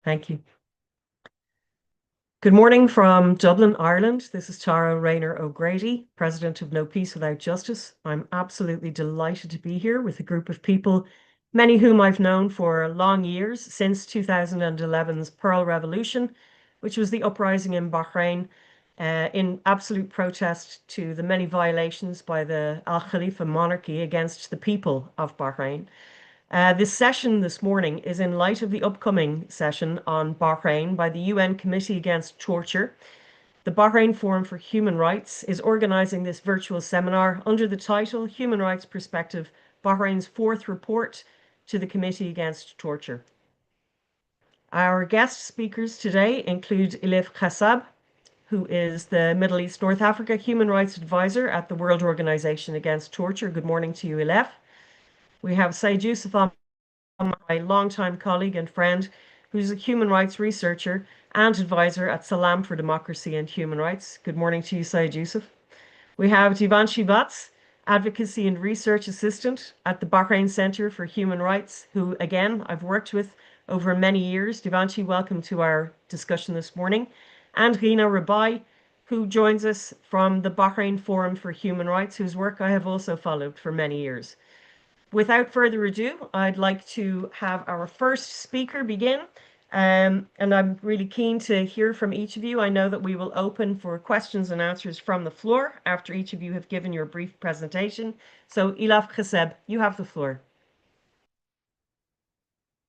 Thank you. Good morning from Dublin, Ireland. This is Tara Rayner O'Grady, President of No Peace Without Justice. I'm absolutely delighted to be here with a group of people, many whom I've known for long years, since 2011's Pearl Revolution, which was the uprising in Bahrain in absolute protest to the many violations by the Al Khalifa monarchy against the people of Bahrain. This session this morning is in light of the upcoming session on Bahrain by the UN Committee Against Torture. The Bahrain Forum for Human Rights is organising this virtual seminar under the title Human Rights Perspective, Bahrain's fourth report to the Committee Against Torture. Our guest speakers today include Ilef KASSAB, who is the Middle East North Africa Human Rights Advisor at the World Organization Against Torture. Good morning to you, Ilef. We have Said Yusuf, my longtime colleague and friend, who's a human rights researcher and advisor at Salam for Democracy and Human Rights. Good morning to you, Said Yusuf. We have Deewanshi Vats, Advocacy and Research Assistant at the Bahrain Center for Human Rights, who, again, I've worked with over many years. Deewanshi, welcome to our discussion this morning. And Ghina Rebai, who joins us from the Bahrain Forum for Human Rights, whose work I have also followed for many years. Without further ado, I'd like to have our first speaker begin. And I'm really keen to hear from each of you. I know that we will open for questions and answers from the floor after each of you have given your brief presentation. So Ilef KASSAB, you have the floor.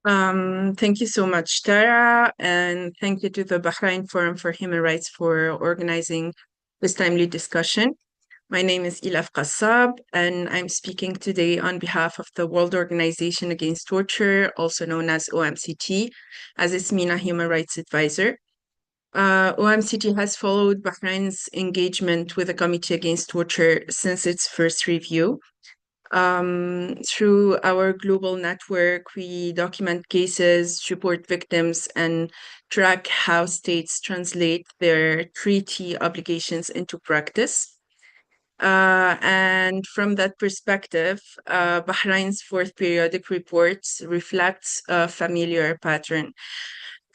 Thank you so much, Tara, and thank you to the Bahrain Forum for Human Rights for organizing this timely discussion. My name is Ilef KASSAB, and I'm speaking today on behalf of the World Organization Against Torture, also known as OMCT, as its MENA Human Rights Advisor. OMCT has followed Bahrain's engagement with the Committee Against Torture since its first review. Through our global network, we document cases, report victims, and track how states translate their treaty obligations into practice. And from that perspective, Bahrain's fourth periodic report reflects a familiar pattern,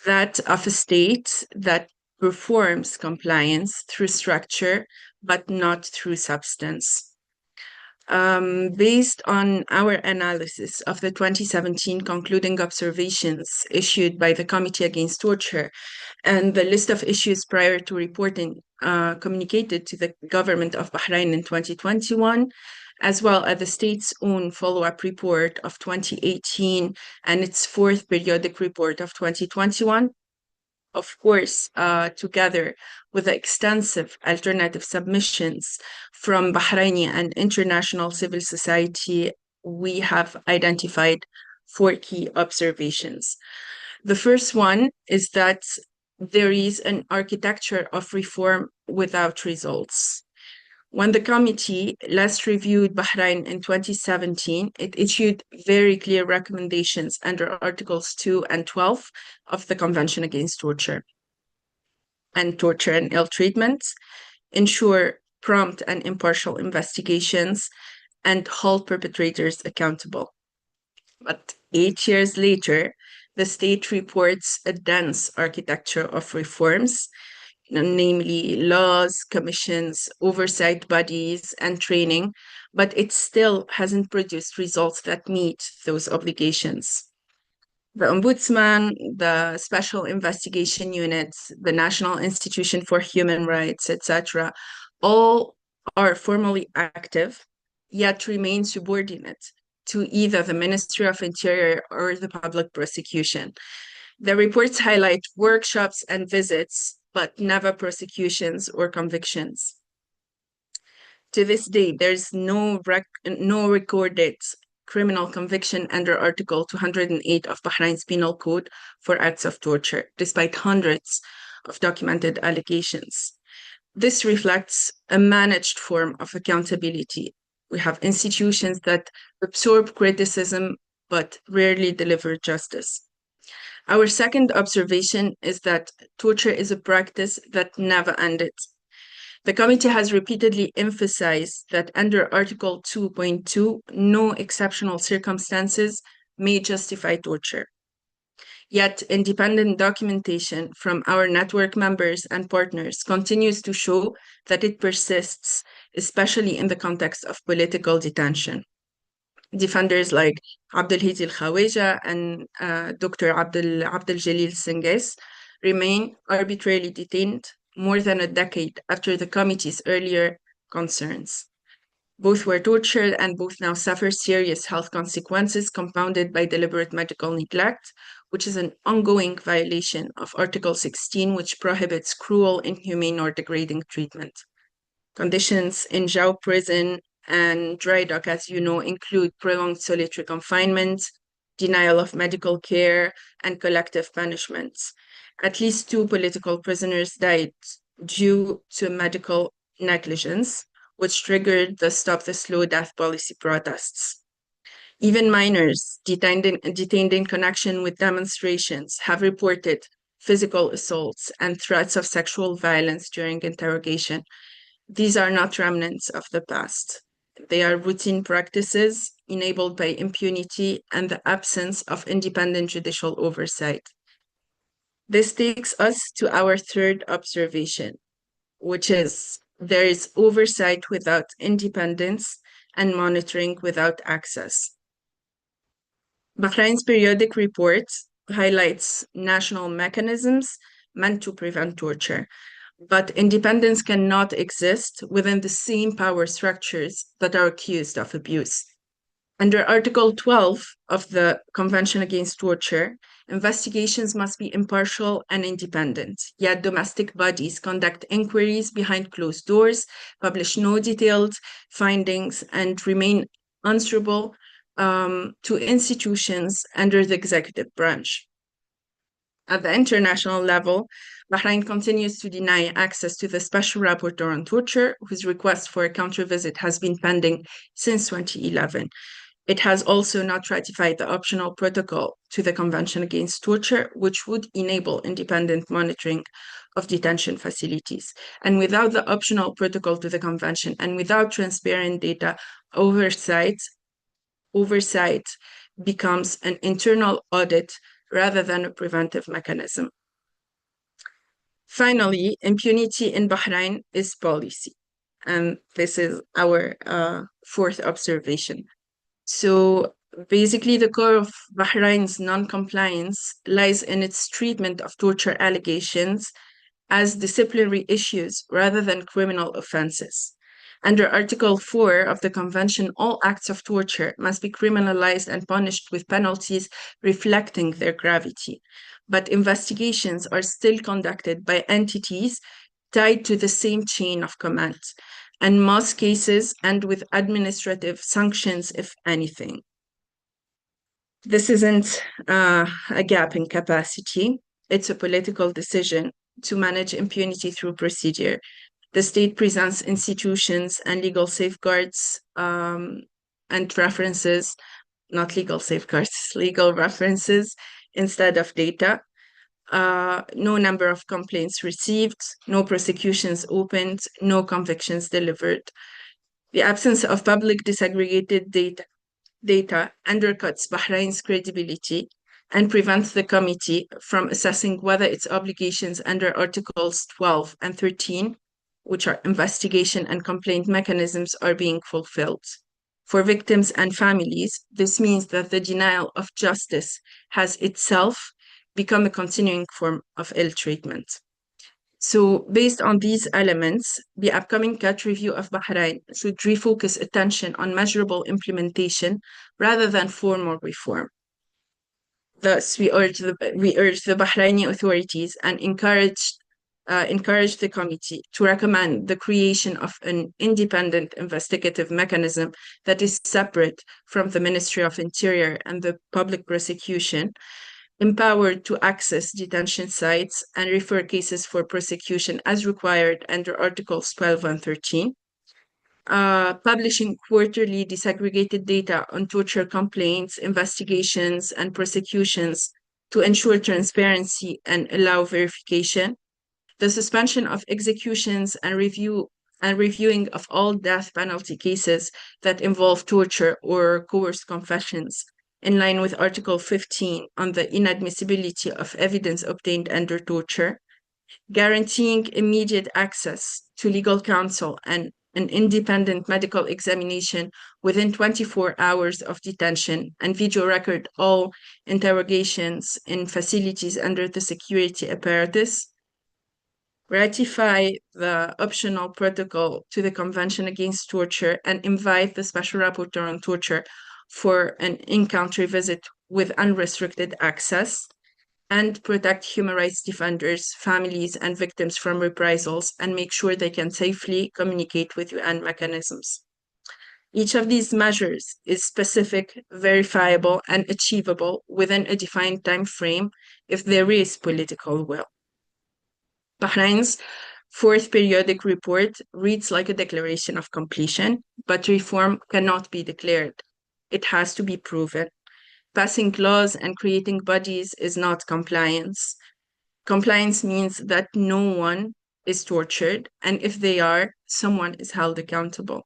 that of a state that performs compliance through structure, but not through substance. Based on our analysis of the 2017 concluding observations issued by the Committee Against Torture and the list of issues prior to reporting communicated to the government of Bahrain in 2021, as well as the state's own follow-up report of 2018 and its fourth periodic report of 2021, of course, together with the extensive alternative submissions from Bahraini and international civil society, we have identified 4 key observations. The first one is that there is an architecture of reform without results. When the committee last reviewed Bahrain in 2017, it issued very clear recommendations under Articles 2 and 12 of the Convention Against Torture and Ill Treatment, ensure prompt and impartial investigations, and hold perpetrators accountable. But 8 years later, the state reports a dense architecture of reforms, namely laws, commissions, oversight bodies, and training, but it still hasn't produced results that meet those obligations. The Ombudsman, the Special Investigation Units, the National Institution for Human Rights, etc., all are formally active, yet remain subordinate to either the Ministry of Interior or the public prosecution. The reports highlight workshops and visits, but never prosecutions or convictions. To this day, there's no recorded criminal conviction under Article 208 of Bahrain's Penal Code for acts of torture, despite hundreds of documented allegations. This reflects a managed form of accountability. We have institutions that absorb criticism but rarely deliver justice. Our second observation is that torture is a practice that never ended. The committee has repeatedly emphasized that under Article 2.2, no exceptional circumstances may justify torture. Yet, independent documentation from our network members and partners continues to show that it persists, especially in the context of political detention. Defenders like Abdelhadi Al-Khawaja and Dr. Abdel Jalil Singais remain arbitrarily detained more than a decade after the committee's earlier concerns. Both were tortured and both now suffer serious health consequences compounded by deliberate medical neglect, which is an ongoing violation of Article 16, which prohibits cruel, inhumane, or degrading treatment. Conditions in Jau prison and dry dock, as you know, include prolonged solitary confinement, denial of medical care, and collective punishments. At least 2 political prisoners died due to medical negligence, which triggered the Stop the Slow Death policy protests. Even minors detained in connection with demonstrations have reported physical assaults and threats of sexual violence during interrogation. These are not remnants of the past. They are routine practices enabled by impunity and the absence of independent judicial oversight. This takes us to our third observation, which is there is oversight without independence and monitoring without access. Bahrain's periodic report highlights national mechanisms meant to prevent torture, but independence cannot exist within the same power structures that are accused of abuse. Under Article 12 of the Convention Against Torture, investigations must be impartial and independent, yet domestic bodies conduct inquiries behind closed doors, publish no detailed findings, and remain answerable to institutions under the executive branch. At the international level, Bahrain continues to deny access to the Special Rapporteur on Torture, whose request for a counter-visit has been pending since 2011. It has also not ratified the optional protocol to the Convention Against Torture, which would enable independent monitoring of detention facilities. And without the optional protocol to the Convention and without transparent data, oversight becomes an internal audit rather than a preventive mechanism. Finally, impunity in Bahrain is policy. And this is our fourth observation. So basically, the core of Bahrain's non-compliance lies in its treatment of torture allegations as disciplinary issues rather than criminal offenses. Under Article 4 of the Convention, all acts of torture must be criminalized and punished with penalties reflecting their gravity. But investigations are still conducted by entities tied to the same chain of command, and most cases end with administrative sanctions, if anything. This isn't a gap in capacity. It's a political decision to manage impunity through procedure. The state presents institutions and legal safeguards and references, not legal safeguards, legal references instead of data. No number of complaints received, no prosecutions opened, no convictions delivered. The absence of public disaggregated data undercuts Bahrain's credibility and prevents the committee from assessing whether its obligations under Articles 12 and 13, which are investigation and complaint mechanisms, are being fulfilled. For victims and families, this means that the denial of justice has itself become a continuing form of ill treatment. So based on these elements, the upcoming CAT review of Bahrain should refocus attention on measurable implementation rather than formal reform. Thus, we urge the Bahraini authorities and encourage the committee to recommend the creation of an independent investigative mechanism that is separate from the Ministry of Interior and the public prosecution, empowered to access detention sites and refer cases for prosecution as required under Articles 12 and 13, publishing quarterly disaggregated data on torture complaints, investigations, and prosecutions to ensure transparency and allow verification, the suspension of executions and reviewing of all death penalty cases that involve torture or coerced confessions, in line with Article 15 on the inadmissibility of evidence obtained under torture, guaranteeing immediate access to legal counsel and an independent medical examination within 24 hours of detention, and video record all interrogations in facilities under the security apparatus, ratify the optional protocol to the Convention Against Torture, and invite the Special Rapporteur on Torture for an in-country visit with unrestricted access, and protect human rights defenders, families, and victims from reprisals, and make sure they can safely communicate with UN mechanisms. Each of these measures is specific, verifiable, and achievable within a defined time frame if there is political will. Bahrain's fourth periodic report reads like a declaration of completion, but reform cannot be declared. It has to be proven. Passing laws and creating bodies is not compliance. Compliance means that no one is tortured, and if they are, someone is held accountable.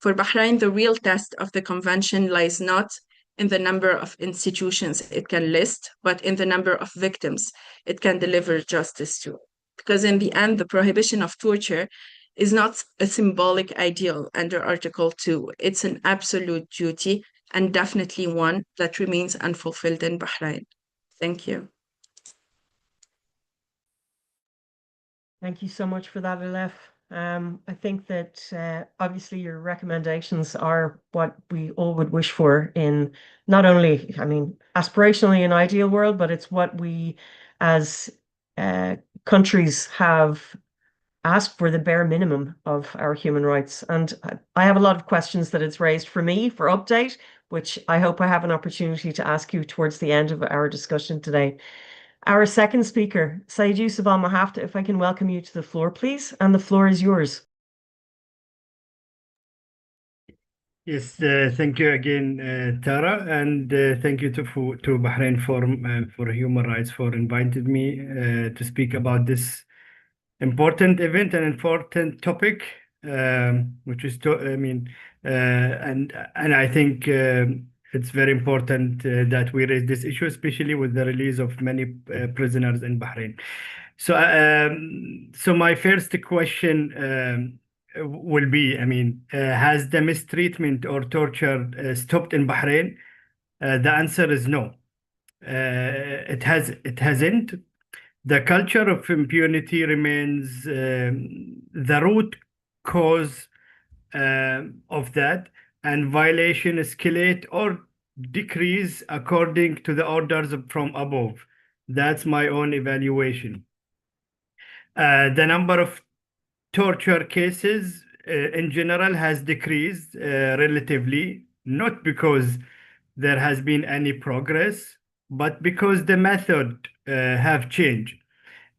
For Bahrain, the real test of the convention lies not in the number of institutions it can list, but in the number of victims it can deliver justice to. Because in the end, the prohibition of torture is not a symbolic ideal under Article 2. It's an absolute duty, and definitely one that remains unfulfilled in Bahrain. Thank you. Thank you so much for that, Ilef. I think that obviously your recommendations are what we all would wish for in not only, I mean, aspirationally an ideal world, but it's what we as countries have asked for, the bare minimum of our human rights. And I have a lot of questions that it's raised for me for update, which I hope I have an opportunity to ask you towards the end of our discussion today. Our second speaker, Said Yusuf Al-muhafdha, if I can welcome you to the floor, please, and the floor is yours. Yes, thank you again, Tara, and thank you to Bahrain Forum for Human Rights for inviting me to speak about this important event and important topic, which is, and I think it's very important that we raise this issue, especially with the release of many prisoners in Bahrain. So my first question will be, has the mistreatment or torture stopped in Bahrain? The answer is no. It hasn't. The culture of impunity remains the root cause of that, and violations escalate or decrease according to the orders from above. That's my own evaluation. The number of torture cases in general has decreased relatively, not because there has been any progress, but because the method have changed.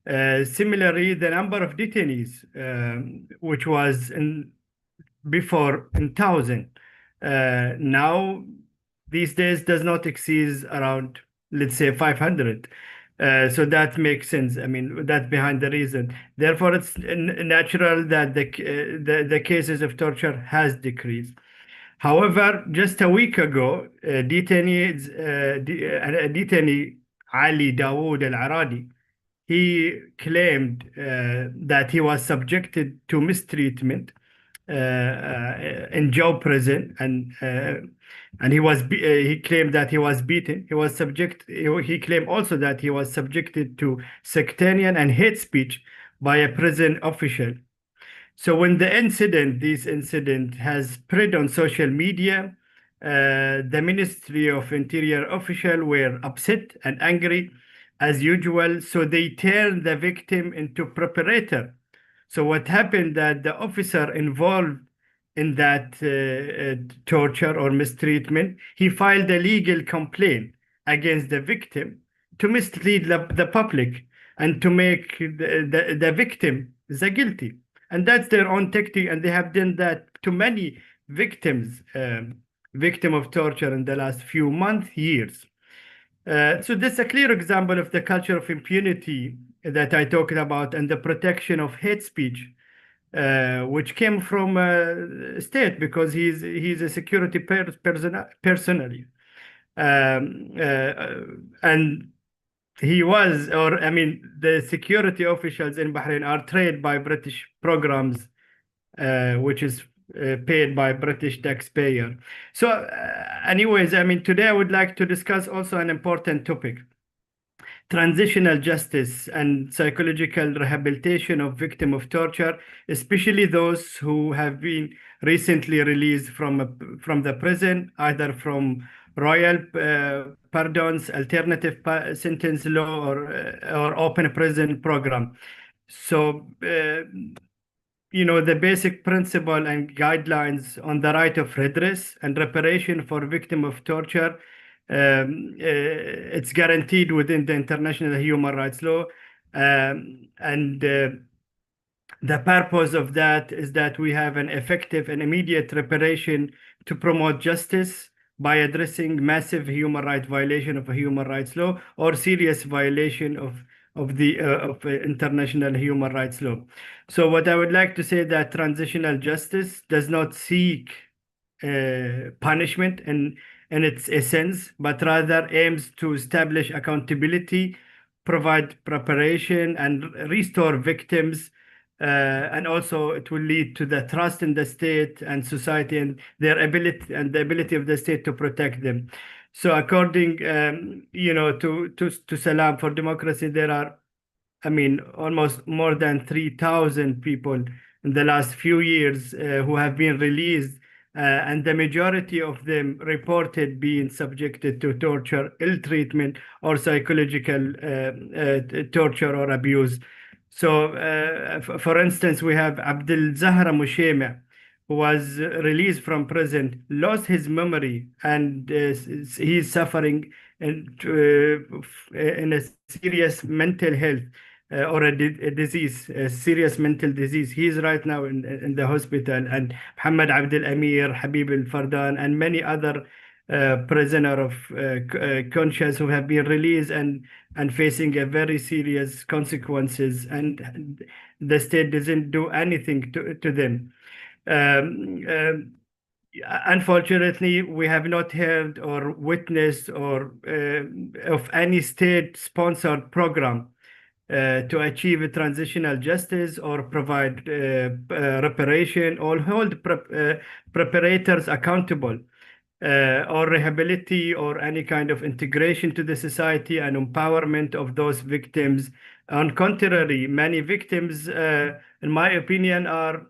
Similarly, the number of detainees, which was before in 1,000, now these days does not exceed around, let's say, 500. So that makes sense. That's behind the reason. Therefore, it's natural that the cases of torture has decreased. However, just a week ago, detainee Ali Dawood Al-Aradi, he claimed that he was subjected to mistreatment in jail prison, and he claimed that he was beaten. He claimed also that he was subjected to sectarian and hate speech by a prison official. So when this incident has spread on social media, the Ministry of Interior officials were upset and angry as usual. So they turned the victim into perpetrator. So what happened that the officer involved in that torture or mistreatment, he filed a legal complaint against the victim to mislead the public and to make the victim the guilty. And that's their own tactic, and they have done that to many victims, victim of torture in the last few months, years. So this is a clear example of the culture of impunity that I talked about and the protection of hate speech, which came from state because he's a security personally. And he was, or I mean, the security officials in Bahrain are trained by British programs, which is paid by British taxpayer. So, anyways, I mean, today I would like to discuss also an important topic: transitional justice and psychological rehabilitation of victims of torture, especially those who have been recently released from the prison, either from royal pardons, alternative sentence law, or open prison program. So, the basic principle and guidelines on the right of redress and reparation for victims of torture, it's guaranteed within the international human rights law. And the purpose of that is that we have an effective and immediate reparation to promote justice by addressing massive human rights violation of a human rights law or serious violation of international human rights law. So what I would like to say that transitional justice does not seek punishment in its essence, but rather aims to establish accountability, provide preparation, and restore victims. And also it will lead to the trust in the state and society and their ability and the ability of the state to protect them. So according, to Salam for Democracy, there are, I mean, almost more than 3,000 people in the last few years who have been released, and the majority of them reported being subjected to torture, ill treatment, or psychological torture or abuse. So, for instance, we have Abdel Zahra Mushema, who was released from prison, lost his memory, and he's suffering in a serious mental health or a disease, a serious mental disease. He's right now in the hospital. And Muhammad Abdel Amir, Habib Al Fardan, and many other prisoner of conscience who have been released and facing a very serious consequences, and the state doesn't do anything to them. Unfortunately, we have not heard or witnessed or of any state-sponsored program to achieve a transitional justice or provide reparation or hold preparators accountable or rehabilitate or any kind of integration to the society and empowerment of those victims. On contrary, many victims, in my opinion, are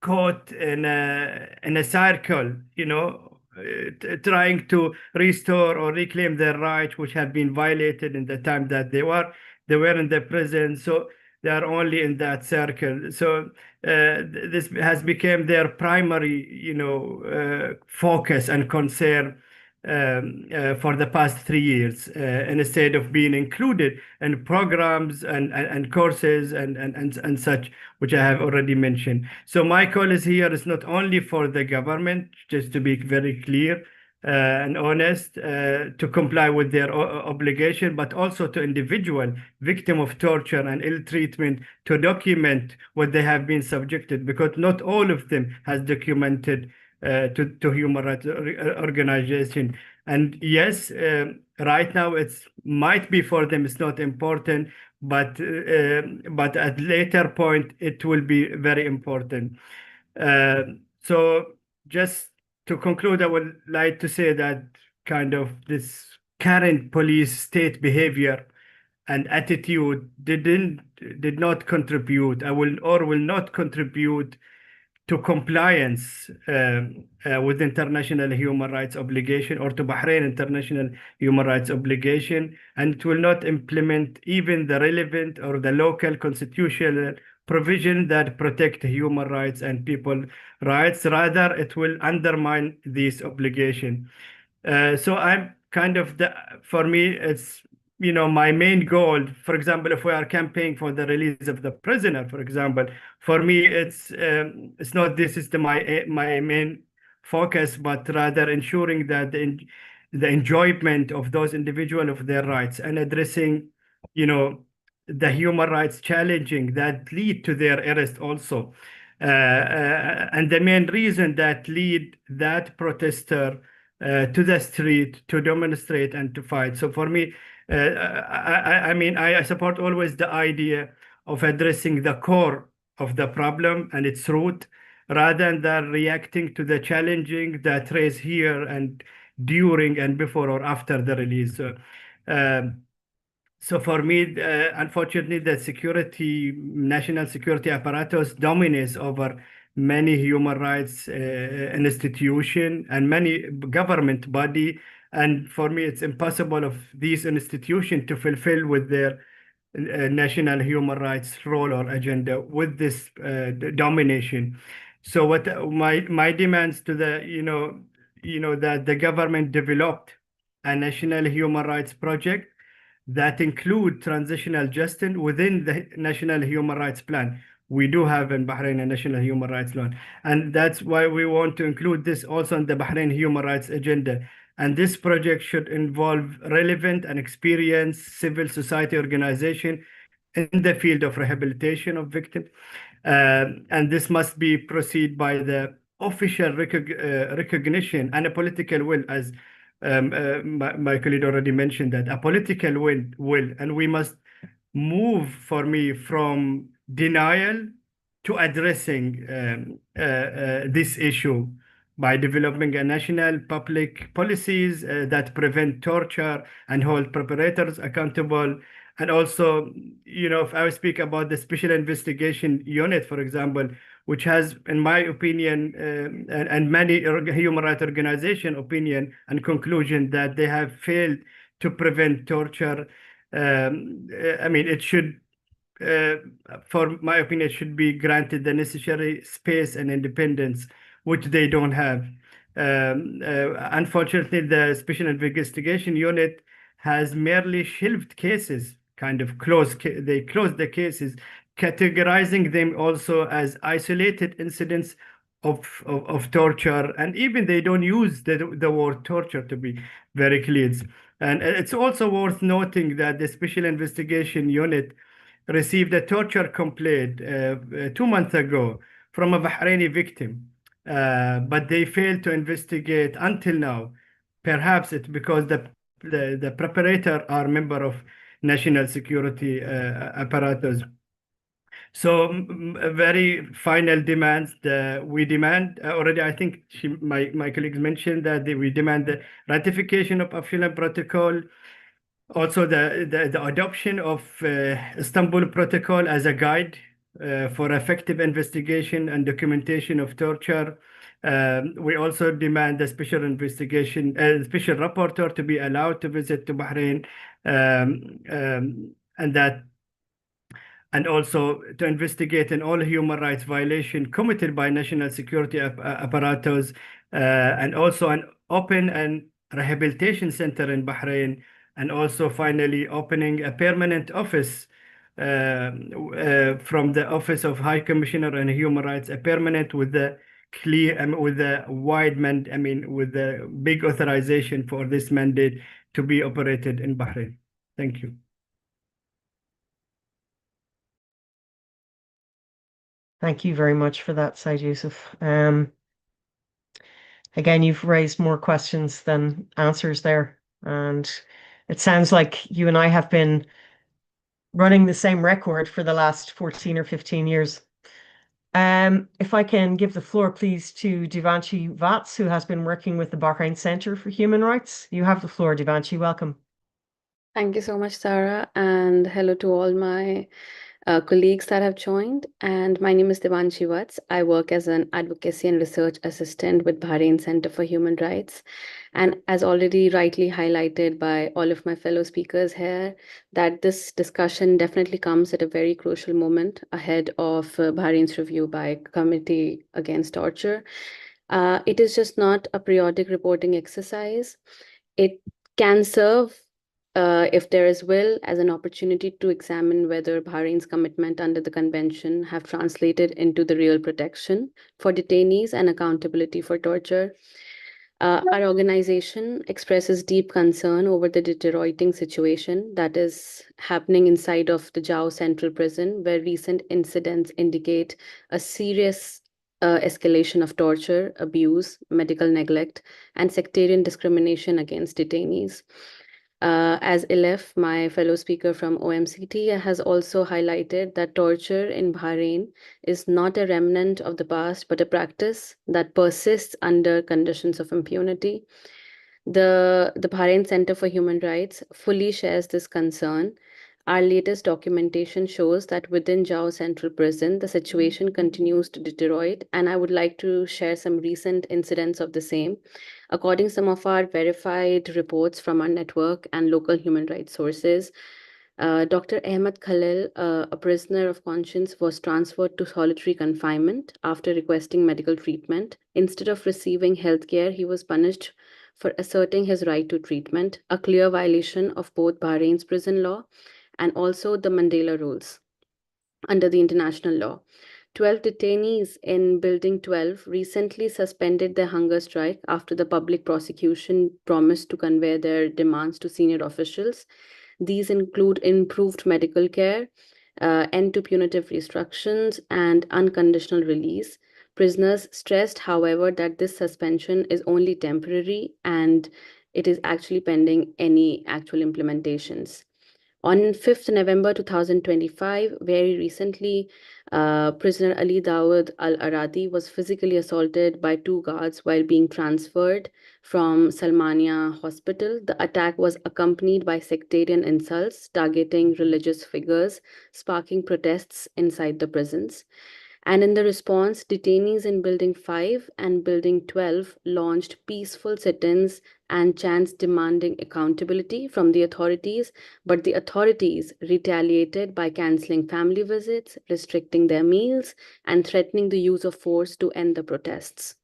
caught in a circle, trying to restore or reclaim their rights, which have been violated in the time that they were in the prison. So they are only in that circle. So this has become their primary, focus and concern for the past 3 years, instead of being included in programs and courses and such, which I have already mentioned. So my call is here is not only for the government, just to be very clear and honest, to comply with their obligation, but also to individual victim of torture and ill treatment to document what they have been subjected, because not all of them has documented to human rights organization. And yes, right now it's might be for them it's not important, but at later point it will be very important. So just to conclude, I would like to say that kind of this current police state behavior and attitude did not contribute, will not contribute to compliance with international human rights obligation or to Bahrain international human rights obligation, and it will not implement even the relevant or the local constitutional provision that protect human rights and people rights. Rather, it will undermine this obligation. So I'm kind of for me, it's my main goal. For example, if we are campaigning for the release of the prisoner, for example, for me it's not this is my main focus, but rather ensuring that the enjoyment of those individuals of their rights and addressing the human rights challenging that lead to their arrest also. And the main reason that lead that protester to the street to demonstrate and to fight. So for me, I mean, I support always the idea of addressing the core of the problem and its root, rather than reacting to the challenging that raise here and during and before or after the release. So for me, unfortunately, the national security apparatus dominates over many human rights institution and many government body. And for me, it's impossible of these institutions to fulfill with their national human rights role or agenda with this domination. So what my demands to the that the government developed a national human rights project that include transitional justice within the national human rights plan. We do have in Bahrain a national human rights law, and that's why we want to include this also in the Bahrain human rights agenda. And this project should involve relevant and experienced civil society organization in the field of rehabilitation of victims. And this must be proceed by the official recognition and a political will, as my colleague already mentioned, that a political will, and we must move, for me, from denial to addressing this issue by developing a national public policies that prevent torture and hold perpetrators accountable. And also, if I speak about the Special Investigation Unit, for example, which has, in my opinion, and many human rights organization opinion and conclusion, that they have failed to prevent torture. I mean, it should, for my opinion, it should be granted the necessary space and independence, which they don't have. Unfortunately, the Special Investigation Unit has merely shelved cases, they closed the cases, categorizing them also as isolated incidents of torture, and even they don't use the word torture, to be very clear. And it's also worth noting that the Special Investigation Unit received a torture complaint 2 months ago from a Bahraini victim, but they failed to investigate until now. Perhaps it's because the perpetrator are member of national security apparatus. So very final demands. We demand already. I think my colleagues mentioned that we demand the ratification of official protocol. Also, the adoption of Istanbul Protocol as a guide for effective investigation and documentation of torture. We also demand the special rapporteur to be allowed to visit to Bahrain, and also to investigate in all human rights violation committed by national security apparatus, and also an open and rehabilitation center in Bahrain, and also finally opening a permanent office from the Office of High Commissioner on Human Rights, a permanent with the with the with the big authorization for this mandate to be operated in Bahrain. Thank you. Thank you very much for that, Said Yusuf. Again, you've raised more questions than answers there. And it sounds like you and I have been running the same record for the last 14 or 15 years. If I can give the floor, please, to Deewanshi Vats, who has been working with the Bahrain Center for Human Rights. You have the floor, Deewanshi. Welcome. Thank you so much, Sarah, and hello to all my colleagues that have joined. And my name is Deewanshi Vats. I work as an advocacy and research assistant with Bahrain Center for Human Rights. And as already rightly highlighted by all of my fellow speakers here, that this discussion definitely comes at a very crucial moment ahead of Bahrain's review by Committee Against Torture. It is just not a periodic reporting exercise. It can serve, if there is will, as an opportunity to examine whether Bahrain's commitment under the convention have translated into the real protection for detainees and accountability for torture. Our organization expresses deep concern over the deteriorating situation that is happening inside of the Jao Central Prison, where recent incidents indicate a serious escalation of torture, abuse, medical neglect, and sectarian discrimination against detainees. As Ilef, my fellow speaker from OMCT, has also highlighted that torture in Bahrain is not a remnant of the past, but a practice that persists under conditions of impunity. The Bahrain Center for Human Rights fully shares this concern. Our latest documentation shows that within Jao Central Prison, the situation continues to deteriorate, and I would like to share some recent incidents of the same. According to some of our verified reports from our network and local human rights sources, Dr. Ahmed Khalil, a prisoner of conscience, was transferred to solitary confinement after requesting medical treatment. Instead of receiving health care, he was punished for asserting his right to treatment, a clear violation of both Bahrain's prison law and also the Mandela rules under the international law. 12 detainees in Building 12 recently suspended their hunger strike after the public prosecution promised to convey their demands to senior officials. These include improved medical care, end to punitive restrictions, and unconditional release. Prisoners stressed, however, that this suspension is only temporary and it is actually pending any actual implementations. On 5th November 2025, very recently, prisoner Ali Dawood Al-Aradi was physically assaulted by 2 guards while being transferred from Salmania Hospital. The attack was accompanied by sectarian insults targeting religious figures, sparking protests inside the prisons. And in the response, detainees in Building 5 and Building 12 launched peaceful sit-ins and chants demanding accountability from the authorities, but the authorities retaliated by canceling family visits, restricting their meals, and threatening the use of force to end the protests.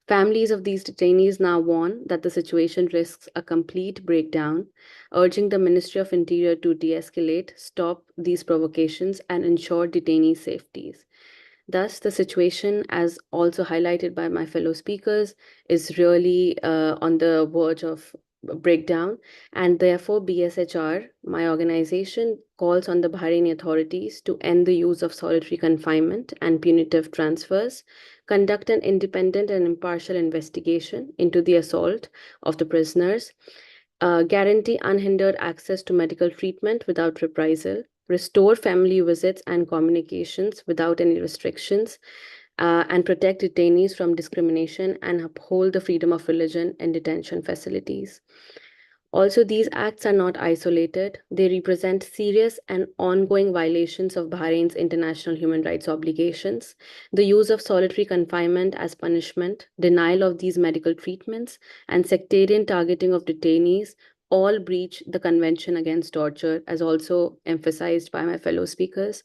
Families of these detainees now warn that the situation risks a complete breakdown, urging the Ministry of Interior to de-escalate, stop these provocations, and ensure detainee safeties. Thus, the situation, as also highlighted by my fellow speakers, is really on the verge of breakdown, and therefore BSHR, my organization, calls on the Bahraini authorities to end the use of solitary confinement and punitive transfers, conduct an independent and impartial investigation into the assault of the prisoners, guarantee unhindered access to medical treatment without reprisal, restore family visits and communications without any restrictions, and protect detainees from discrimination and uphold the freedom of religion in detention facilities. Also, these acts are not isolated. They represent serious and ongoing violations of Bahrain's international human rights obligations. The use of solitary confinement as punishment, denial of these medical treatments, and sectarian targeting of detainees all breach the Convention Against Torture, as also emphasized by my fellow speakers.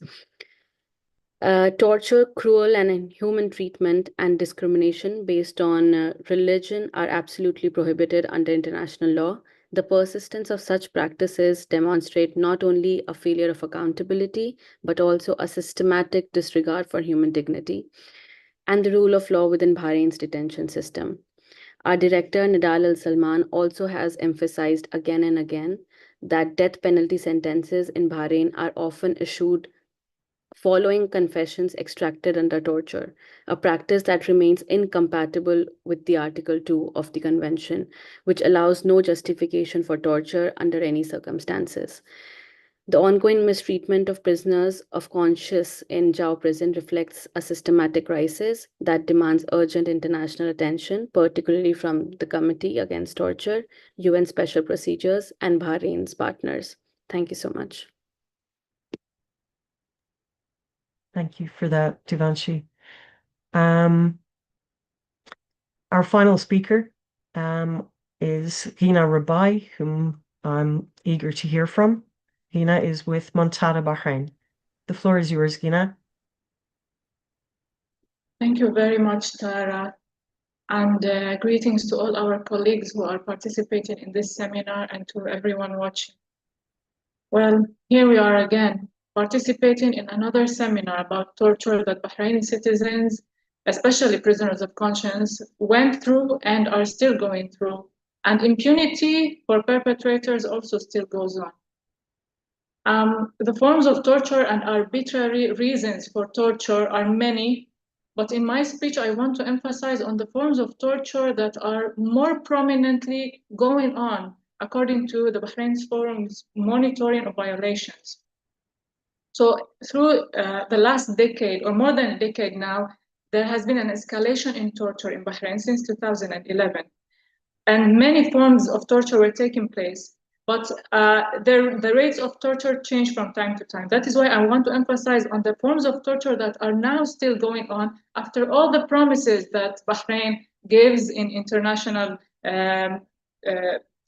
Torture, cruel and inhuman treatment, and discrimination based on religion are absolutely prohibited under international law. The persistence of such practices demonstrate not only a failure of accountability, but also a systematic disregard for human dignity and the rule of law within Bahrain's detention system. Our director, Nidal Al-Salman, also has emphasized again and again that death penalty sentences in Bahrain are often issued following confessions extracted under torture, a practice that remains incompatible with the Article 2 of the Convention, which allows no justification for torture under any circumstances. The ongoing mistreatment of prisoners of conscience in Jao prison reflects a systematic crisis that demands urgent international attention, particularly from the Committee Against Torture, UN Special Procedures, and Bahrain's partners. Thank you so much. Thank you for that, Deewanshi. Our final speaker is Ghina Rebai, whom I'm eager to hear from. Ghina is with Montada Bahrain. The floor is yours, Ghina. Thank you very much, Tara, and greetings to all our colleagues who are participating in this seminar and to everyone watching. Well, here we are again, participating in another seminar about torture that Bahraini citizens, especially prisoners of conscience, went through and are still going through, and impunity for perpetrators also still goes on. The forms of torture and arbitrary reasons for torture are many, But in my speech, I want to emphasize on the forms of torture that are more prominently going on according to the Bahrain Forum's monitoring of violations. So through the last decade, or more than a decade now, there has been an escalation in torture in Bahrain since 2011. And many forms of torture were taking place. But the rates of torture change from time to time. That is why I want to emphasize on the forms of torture that are now still going on after all the promises that Bahrain gives in international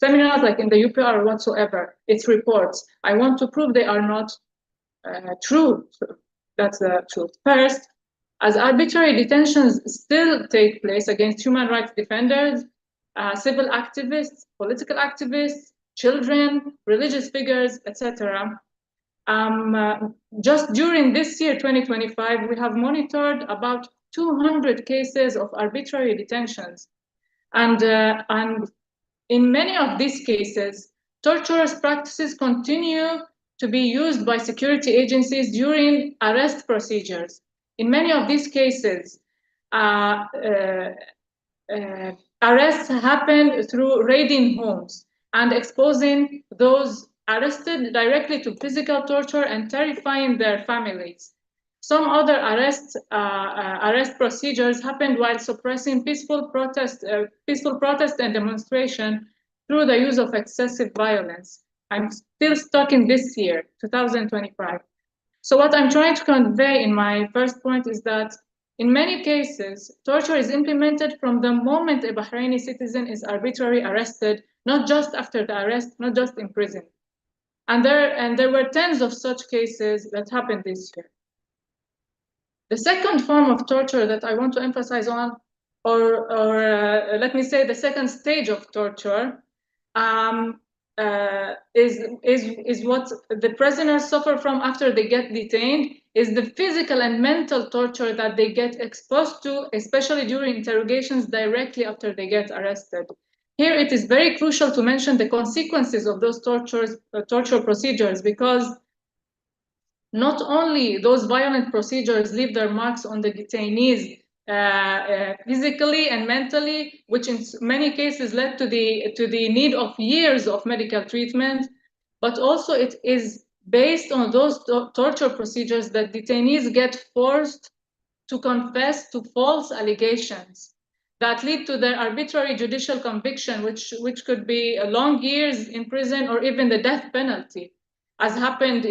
seminars, like in the UPR or whatsoever, its reports. I want to prove they are not true. That's the truth. First, as arbitrary detentions still take place against human rights defenders, civil activists, political activists, children, religious figures, etc. Just during this year, 2025, we have monitored about 200 cases of arbitrary detentions. And in many of these cases, torturous practices continue to be used by security agencies during arrest procedures. In many of these cases, arrests happen through raiding homes and exposing those arrested directly to physical torture and terrifying their families. Some other arrest procedures happened while suppressing peaceful protest and demonstration through the use of excessive violence. I'm still stuck in this year, 2025. So what I'm trying to convey in my first point is that in many cases, torture is implemented from the moment a Bahraini citizen is arbitrarily arrested, not just after the arrest, not just in prison. And there were tens of such cases that happened this year. The second form of torture that I want to emphasize on, or let me say the second stage of torture, is what the prisoners suffer from after they get detained, is the physical and mental torture that they get exposed to, especially during interrogations directly after they get arrested. Here it is very crucial to mention the consequences of those torture procedures, because not only those violent procedures leave their marks on the detainees physically and mentally, which in many cases led to the need of years of medical treatment, but also it is based on those torture procedures that detainees get forced to confess to false allegations that lead to their arbitrary judicial conviction, which could be long years in prison or even the death penalty, as happened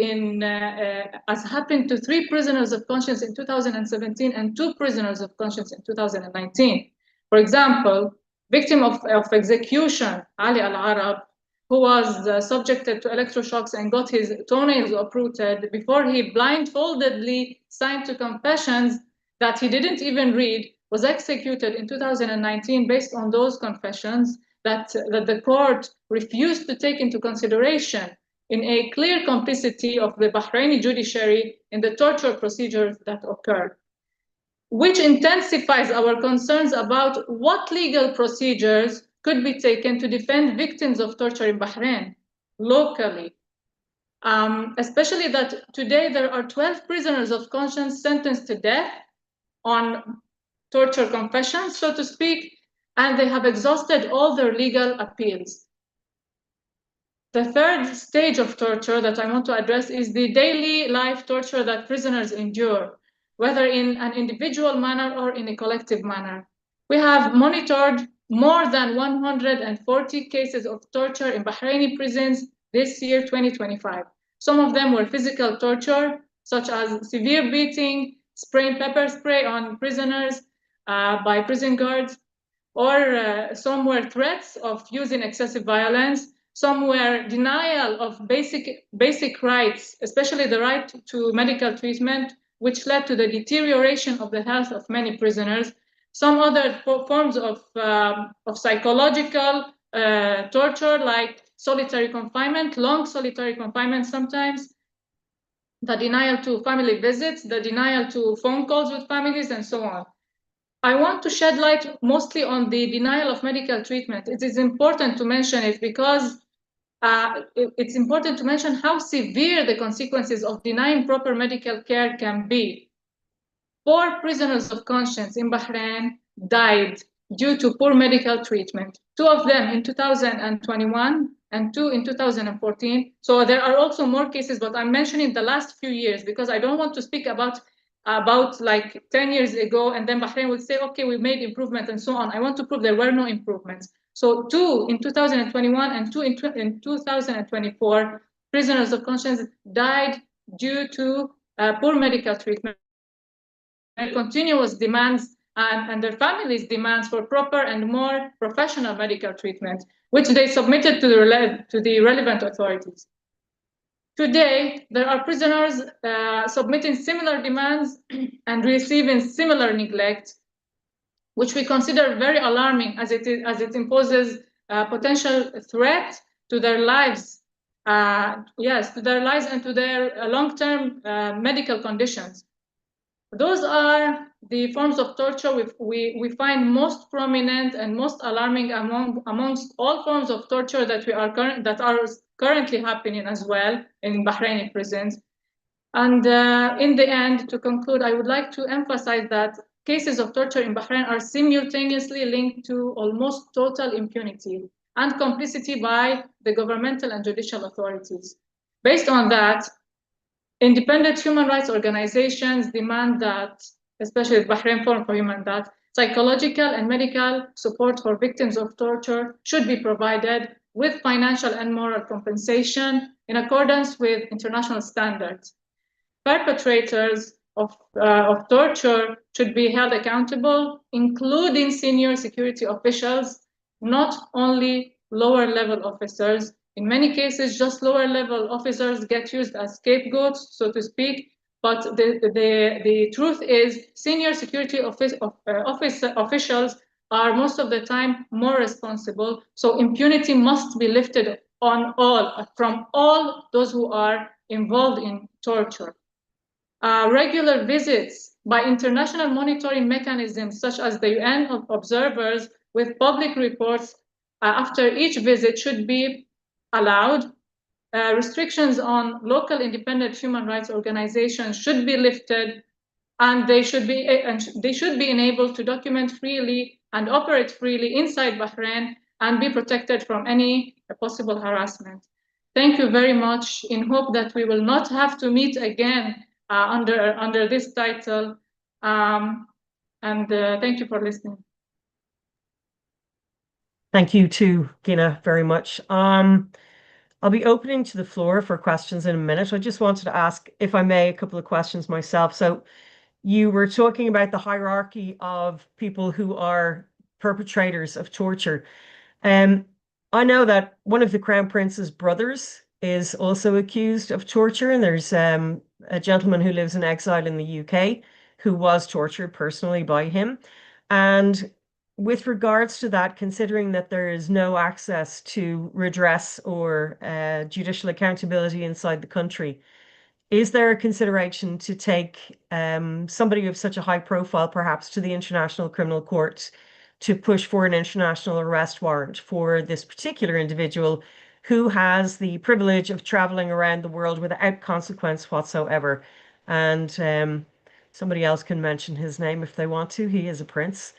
to 3 prisoners of conscience in 2017 and 2 prisoners of conscience in 2019. For example, victim of execution, Ali Al-Arab, who was subjected to electroshocks and got his toenails uprooted before he blindfoldedly signed to confessions that he didn't even read, was executed in 2019 based on those confessions that the court refused to take into consideration in a clear complicity of the Bahraini judiciary in the torture procedures that occur, which intensifies our concerns about what legal procedures could be taken to defend victims of torture in Bahrain locally. Especially that today there are 12 prisoners of conscience sentenced to death on torture confessions, so to speak, and they have exhausted all their legal appeals. The third stage of torture that I want to address is the daily life torture that prisoners endure, whether in an individual manner or in a collective manner. We have monitored more than 140 cases of torture in Bahraini prisons this year, 2025. Some of them were physical torture, such as severe beating, spraying pepper spray on prisoners by prison guards, or some were threats of using excessive violence. Some were denial of basic rights, especially the right to medical treatment, which led to the deterioration of the health of many prisoners. Some other forms of psychological torture, like solitary confinement, long solitary confinement sometimes, the denial to family visits, the denial to phone calls with families, and so on. I want to shed light mostly on the denial of medical treatment. It is important to mention it because it's important to mention how severe the consequences of denying proper medical care can be. 4 prisoners of conscience in Bahrain died due to poor medical treatment. 2 of them in 2021 and 2 in 2014. So there are also more cases, but I'm mentioning the last few years because I don't want to speak about like 10 years ago, and then Bahrain would say, okay, we made improvement and so on. I want to prove there were no improvements. So 2 in 2021 and 2 in 2024, prisoners of conscience died due to poor medical treatment, and continuous demands and their families' demands for proper and more professional medical treatment, which they submitted to the relevant authorities. Today, there are prisoners submitting similar demands and receiving similar neglect, which we consider very alarming as it imposes a potential threat to their lives. Yes, to their lives and to their long-term medical conditions. Those are the forms of torture we find most prominent and most alarming amongst all forms of torture that are currently happening as well in Bahraini prisons. And in the end, to conclude, I would like to emphasize that cases of torture in Bahrain are simultaneously linked to almost total impunity and complicity by the governmental and judicial authorities. Based on that, independent human rights organizations demand that, especially the Bahrain Forum for Human Rights, psychological and medical support for victims of torture should be provided with financial and moral compensation in accordance with international standards. Perpetrators of torture should be held accountable, including senior security officials, not only lower-level officers. In many cases, just lower-level officers get used as scapegoats, so to speak. But the truth is, senior security officials are most of the time more responsible. So impunity must be lifted from all those who are involved in torture. Regular visits by international monitoring mechanisms, such as the UN observers, with public reports after each visit should be allowed. Restrictions on local independent human rights organizations should be lifted, and they should be enabled to document freely and operate freely inside Bahrain and be protected from any possible harassment. Thank you very much, in hope that we will not have to meet again under this title. Thank you for listening. Thank you to Ghina very much. I'll be opening to the floor for questions in a minute. I just wanted to ask, if I may, a couple of questions myself. So you were talking about the hierarchy of people who are perpetrators of torture. I know that one of the Crown Prince's brothers is also accused of torture, and there's a gentleman who lives in exile in the UK who was tortured personally by him. And with regards to that, considering that there is no access to redress or judicial accountability inside the country, is there a consideration to take somebody of such a high profile, perhaps, to the International Criminal Court to push for an international arrest warrant for this particular individual who has the privilege of traveling around the world without consequence whatsoever? And somebody else can mention his name if they want to. He is a prince.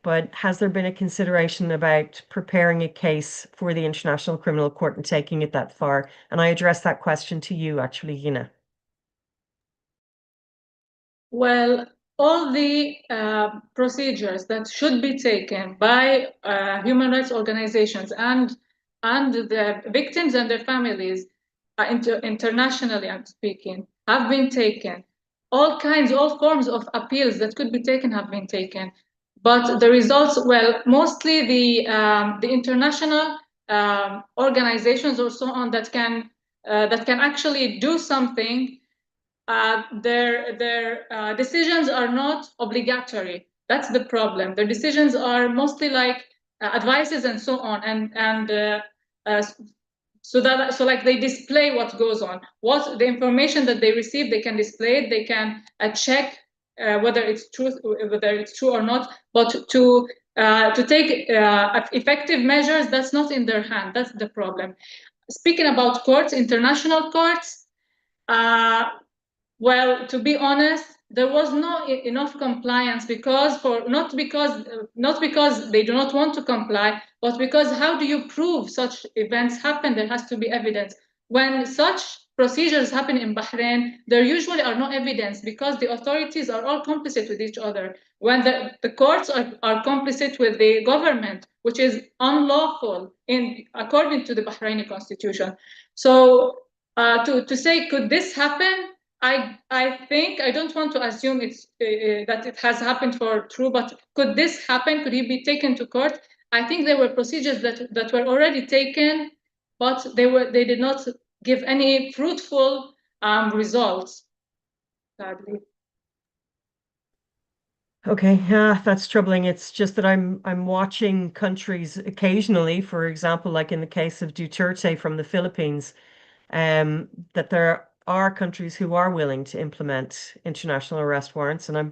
But has there been a consideration about preparing a case for the International Criminal Court and taking it that far? And I address that question to you, actually, Ghina. Well, all the procedures that should be taken by human rights organizations and the victims and their families, internationally I'm speaking, have been taken. All forms of appeals that could be taken have been taken. But the results, well, mostly the international organizations or so on that can actually do something. Their decisions are not obligatory. That's the problem. Their decisions are mostly like advices and so on, so like they display what goes on, what the information that they receive, they can display it, they can check whether it's true or not. But to take effective measures, that's not in their hand. That's the problem. Speaking about courts, international courts, well, to be honest, there was enough compliance not because they do not want to comply, but because how do you prove such events happen? There has to be evidence. When such procedures happen in Bahrain, there usually are no evidence because the authorities are all complicit with each other. When the courts are complicit with the government, which is unlawful according to the Bahraini constitution. So to say, could this happen? I think, I don't want to assume that it has happened for true, but could this happen? Could he be taken to court? I think there were procedures that were already taken, but they did not give any fruitful results, sadly. Okay, that's troubling. It's just that I'm watching countries occasionally, for example, like in the case of Duterte from the Philippines, that there are countries who are willing to implement international arrest warrants, and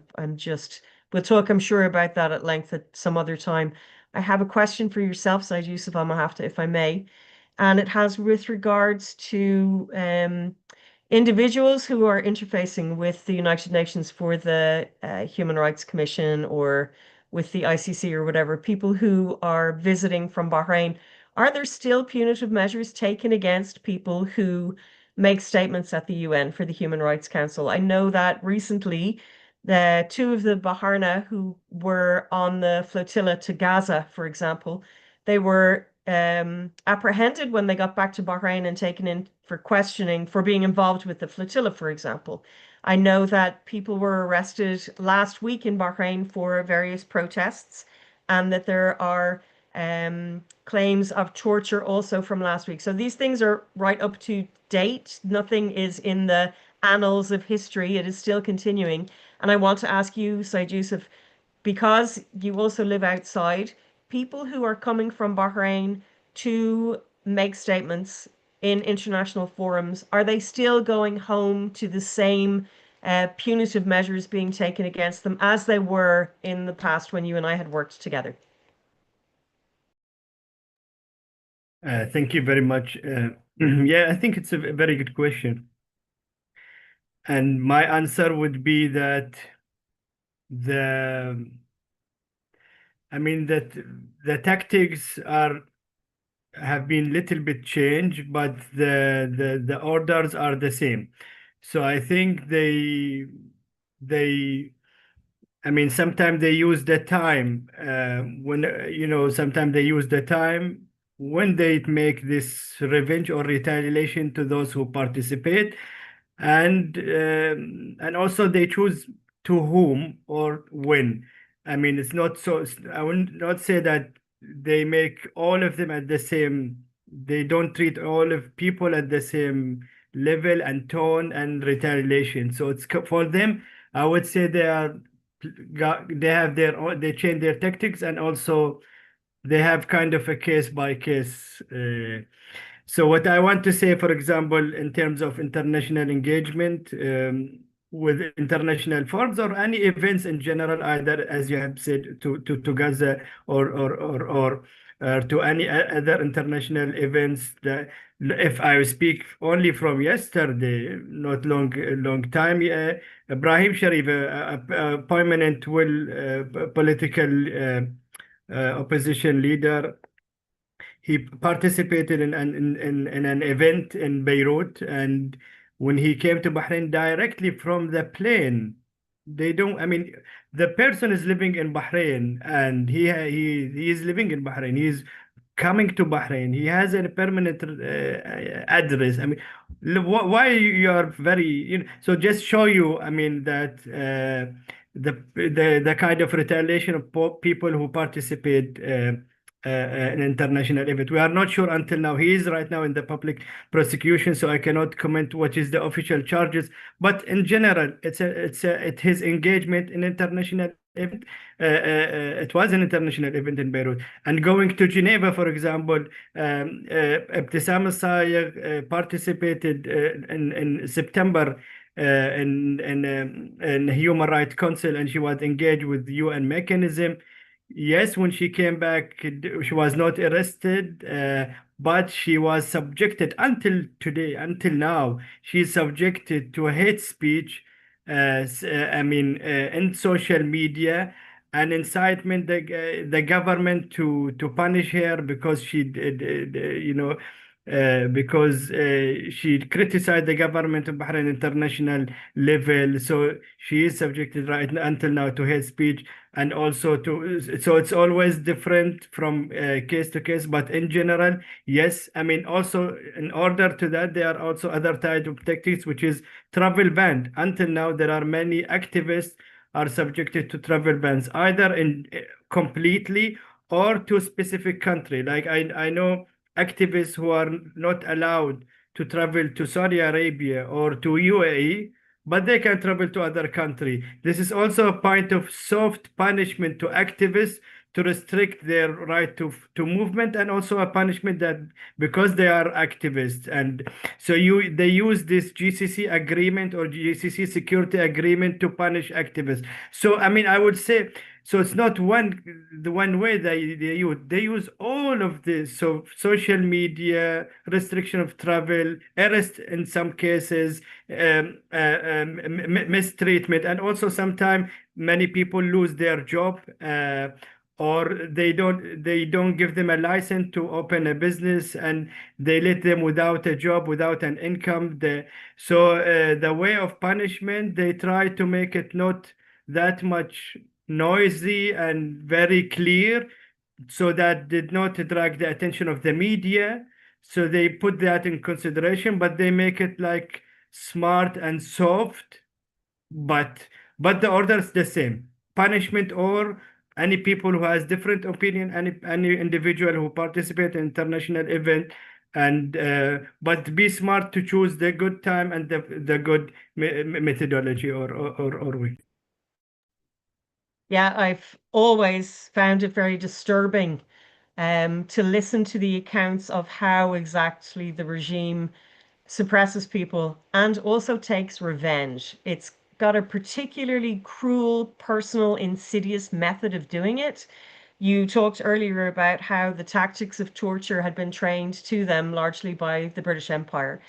we'll talk, I'm sure, about that at length at some other time. I have a question for yourself, Said Yusuf Al-Muhafdha, if I may, and it has with regards to individuals who are interfacing with the United Nations for the Human Rights Commission or with the ICC or whatever, people who are visiting from Bahrain. Are there still punitive measures taken against people who make statements at the UN for the Human Rights Council? I know that recently the two of the Bahrain who were on the flotilla to Gaza, for example, they were apprehended when they got back to Bahrain and taken in for questioning for being involved with the flotilla, for example. I know that people were arrested last week in Bahrain for various protests, and that there are claims of torture also from last week. So these things are right up to date. Nothing is in the annals of history. It is still continuing. And I want to ask you, Said Yusuf, because you also live outside, people who are coming from Bahrain to make statements in international forums, are they still going home to the same punitive measures being taken against them as they were in the past when you and I had worked together? Thank you very much. Yeah, I think it's a very good question. And my answer would be that the tactics have been little bit changed, but the orders are the same. So I think sometimes they use the time sometimes they use the time when they make this revenge or retaliation to those who participate, and also they choose to whom or when. It's not so, I would not say that they make all of them at the same, they don't treat all of people at the same level and tone and retaliation. So it's for them, I would say they change their tactics, and also they have kind of a case by case. So what I want to say, for example, in terms of international engagement with international forums or any events in general, either, as you have said, to Gaza or to any other international events, that if I speak only from yesterday, not long time, Ibrahim Sharif, a prominent political opposition leader, he participated in an event in Beirut, and when he came to Bahrain directly from the plane, they don't, the person is living in Bahrain, and he is living in Bahrain. He's coming to Bahrain. He has a permanent address. Why you are very, so just show you, that the kind of retaliation of people who participate an international event. We are not sure until now. He is right now in the public prosecution, so I cannot comment what is the official charges. But in general, it's his engagement in international event. It was an international event in Beirut. And going to Geneva, for example, Ibtisam al-Sayegh participated in September in Human Rights Council, and she was engaged with the UN mechanism. Yes, when she came back, she was not arrested, but she was subjected until today, until now, she's subjected to hate speech in social media, and incitement the government to punish her because she did, because she criticized the government of Bahrain international level. So she is subjected right until now to hate speech, and also so it's always different from case to case. But in general, yes, I mean, also in order to that, there are also other type of tactics, which is travel ban. Until now, there are many activists are subjected to travel bans, either in completely or to specific country. Like I know activists who are not allowed to travel to Saudi Arabia or to UAE, but they can travel to other country. This is also a point of soft punishment to activists to restrict their right to movement, and also a punishment that because they are activists. And so they use this GCC agreement or GCC security agreement to punish activists. So I mean, I would say, so it's not the one way they use all of this. So social media, restriction of travel, arrest in some cases, mistreatment, and also sometimes many people lose their job, or they don't give them a license to open a business, and they let them without a job, without an income. The way of punishment, they try to make it not that much noisy and very clear, so that did not drag the attention of the media. So they put that in consideration, but they make it like smart and soft, but the order is the same: punishment, or any people who has different opinion, any individual who participate in international event, and but be smart to choose the good time and the good methodology or way. Yeah, I've always found it very disturbing to listen to the accounts of how exactly the regime suppresses people and also takes revenge. It's got a particularly cruel, personal, insidious method of doing it. You talked earlier about how the tactics of torture had been trained to them largely by the British Empire.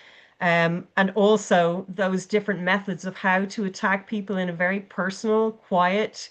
And also those different methods of how to attack people in a very personal, quiet,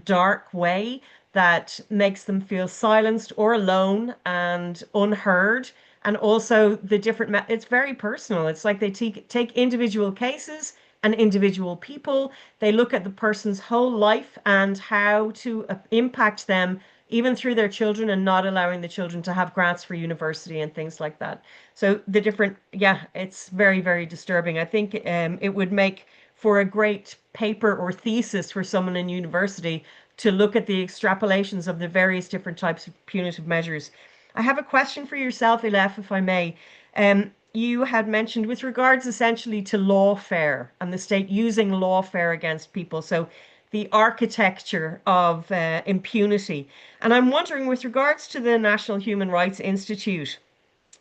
dark way that makes them feel silenced or alone and unheard. And also the different, it's very personal. It's like they take individual cases and individual people. They look at the person's whole life and how to impact them, even through their children, and not allowing the children to have grants for university and things like that. So the different, yeah, it's very, very disturbing. I think it would make for a great paper or thesis for someone in university to look at the extrapolations of the various different types of punitive measures. I have a question for yourself, Ilef, if I may. You had mentioned with regards essentially to lawfare and the state using lawfare against people. So the architecture of impunity. And I'm wondering, with regards to the National Human Rights Institute,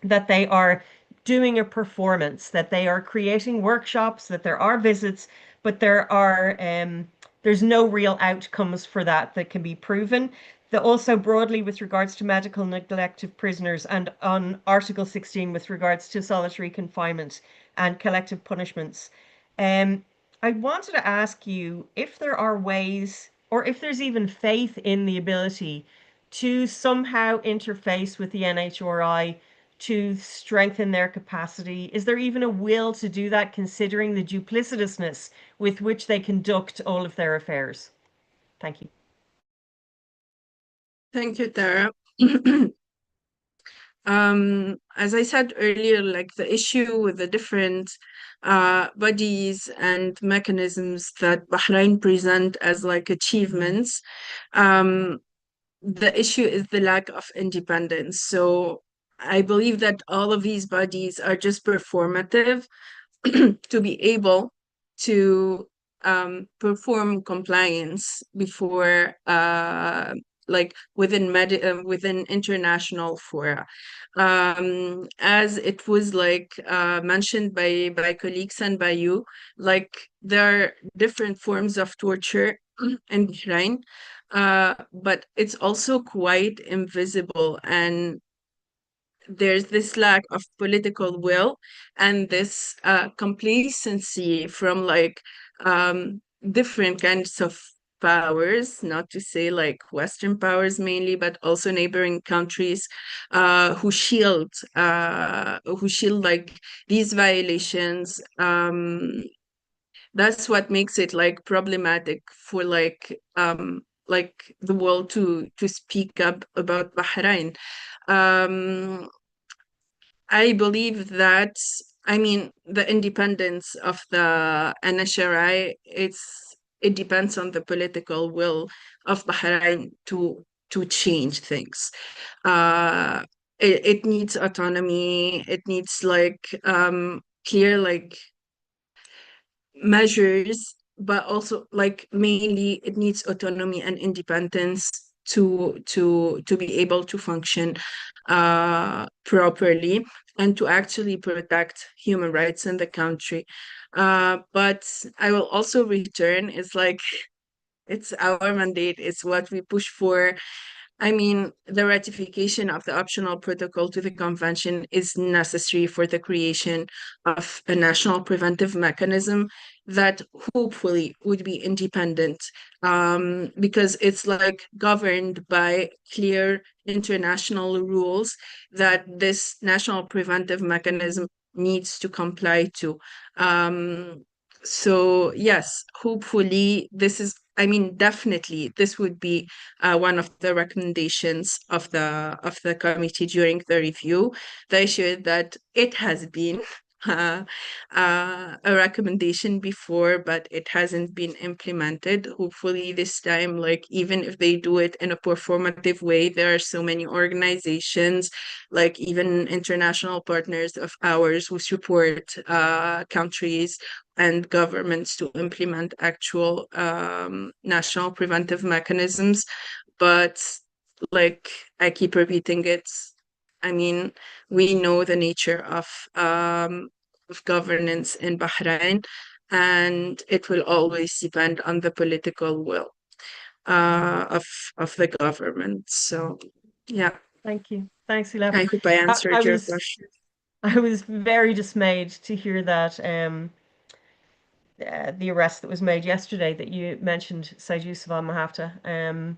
that they are doing a performance, that they are creating workshops, that there are visits, but there's no real outcomes for that can be proven. Also broadly with regards to medical neglect of prisoners, and on Article 16 with regards to solitary confinement and collective punishments. I wanted to ask you if there are ways, or if there's even faith in the ability to somehow interface with the NHRI to strengthen their capacity. Is there even a will to do that, considering the duplicitousness with which they conduct all of their affairs? Thank you. Thank you, Tara. As I said earlier, like the issue with the different bodies and mechanisms that Bahrain present as like achievements, the issue is the lack of independence. So I believe that all of these bodies are just performative to be able to perform compliance before like within international fora. As it was like mentioned by colleagues and by you, like there are different forms of torture in Bahrain, but it's also quite invisible, and there's this lack of political will and this complacency from like different kinds of powers, not to say like Western powers mainly, but also neighboring countries who shield like these violations. That's what makes it like problematic for like the world to speak up about Bahrain. I believe that, I mean, the independence of the NHRI, it depends on the political will of Bahrain to change things. It needs autonomy. It needs like clear like measures, but also like mainly it needs autonomy and independence to be able to function properly and to actually protect human rights in the country. But I will also return, it's like it's our mandate, it's what we push for. I mean, the ratification of the optional protocol to the convention is necessary for the creation of a national preventive mechanism that hopefully would be independent, because it's like governed by clear international rules that this national preventive mechanism needs to comply to. So yes, hopefully this is, I mean, definitely this would be one of the recommendations of the committee during the review. The issue that it has been a recommendation before, but it hasn't been implemented. Hopefully this time, like even if they do it in a performative way, there are so many organizations, like even international partners of ours who support countries and governments to implement actual national preventive mechanisms. But like I keep repeating it, I mean, we know the nature of governance in Bahrain, and it will always depend on the political will of the government. So yeah. Thank you. Thanks, Ilef. I hope I answered your question. I was very dismayed to hear that the arrest that was made yesterday that you mentioned, Said Yusuf al-muhafdha.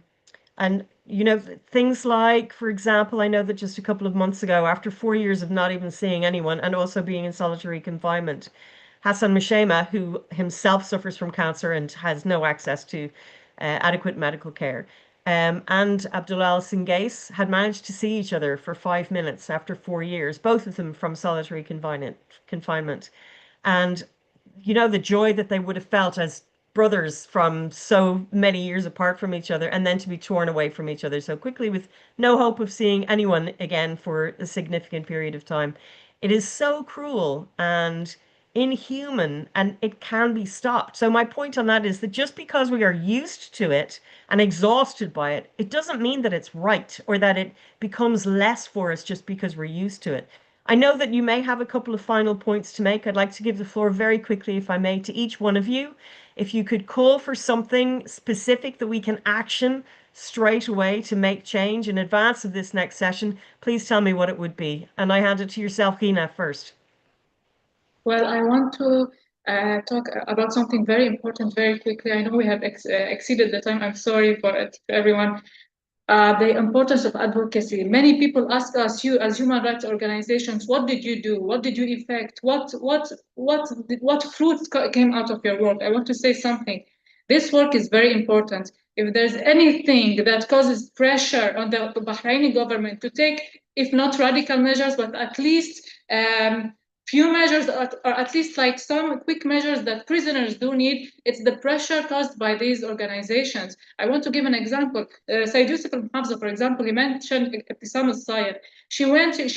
And, you know, things like, for example, I know that just a couple of months ago, after 4 years of not even seeing anyone and also being in solitary confinement, Hassan Mashema, who himself suffers from cancer and has no access to adequate medical care, and Abdullah Singais had managed to see each other for 5 minutes after 4 years, both of them from solitary confinement. And you know, the joy that they would have felt as brothers from so many years apart from each other, and then to be torn away from each other so quickly with no hope of seeing anyone again for a significant period of time. It is so cruel and inhuman, and it can be stopped. So my point on that is that just because we are used to it and exhausted by it, it doesn't mean that it's right or that it becomes less for us just because we're used to it. I know that you may have a couple of final points to make. I'd like to give the floor very quickly, if I may, to each one of you. If you could call for something specific that we can action straight away to make change in advance of this next session, please tell me what it would be. And I hand it to yourself, Ghina, first. Well, I want to talk about something very important very quickly. I know we have exceeded the time. I'm sorry for it, everyone. The importance of advocacy. Many people ask us, you as human rights organizations, what did you do? What did you effect? What fruits came out of your work? I want to say something. This work is very important. If there's anything that causes pressure on the Bahraini government to take, if not radical measures, but at least few measures, or at least like some quick measures that prisoners do need, it's the pressure caused by these organizations. I want to give an example. Said Yusuf al-muhafdha, for example, he mentioned Ibtisam al-Sayed. She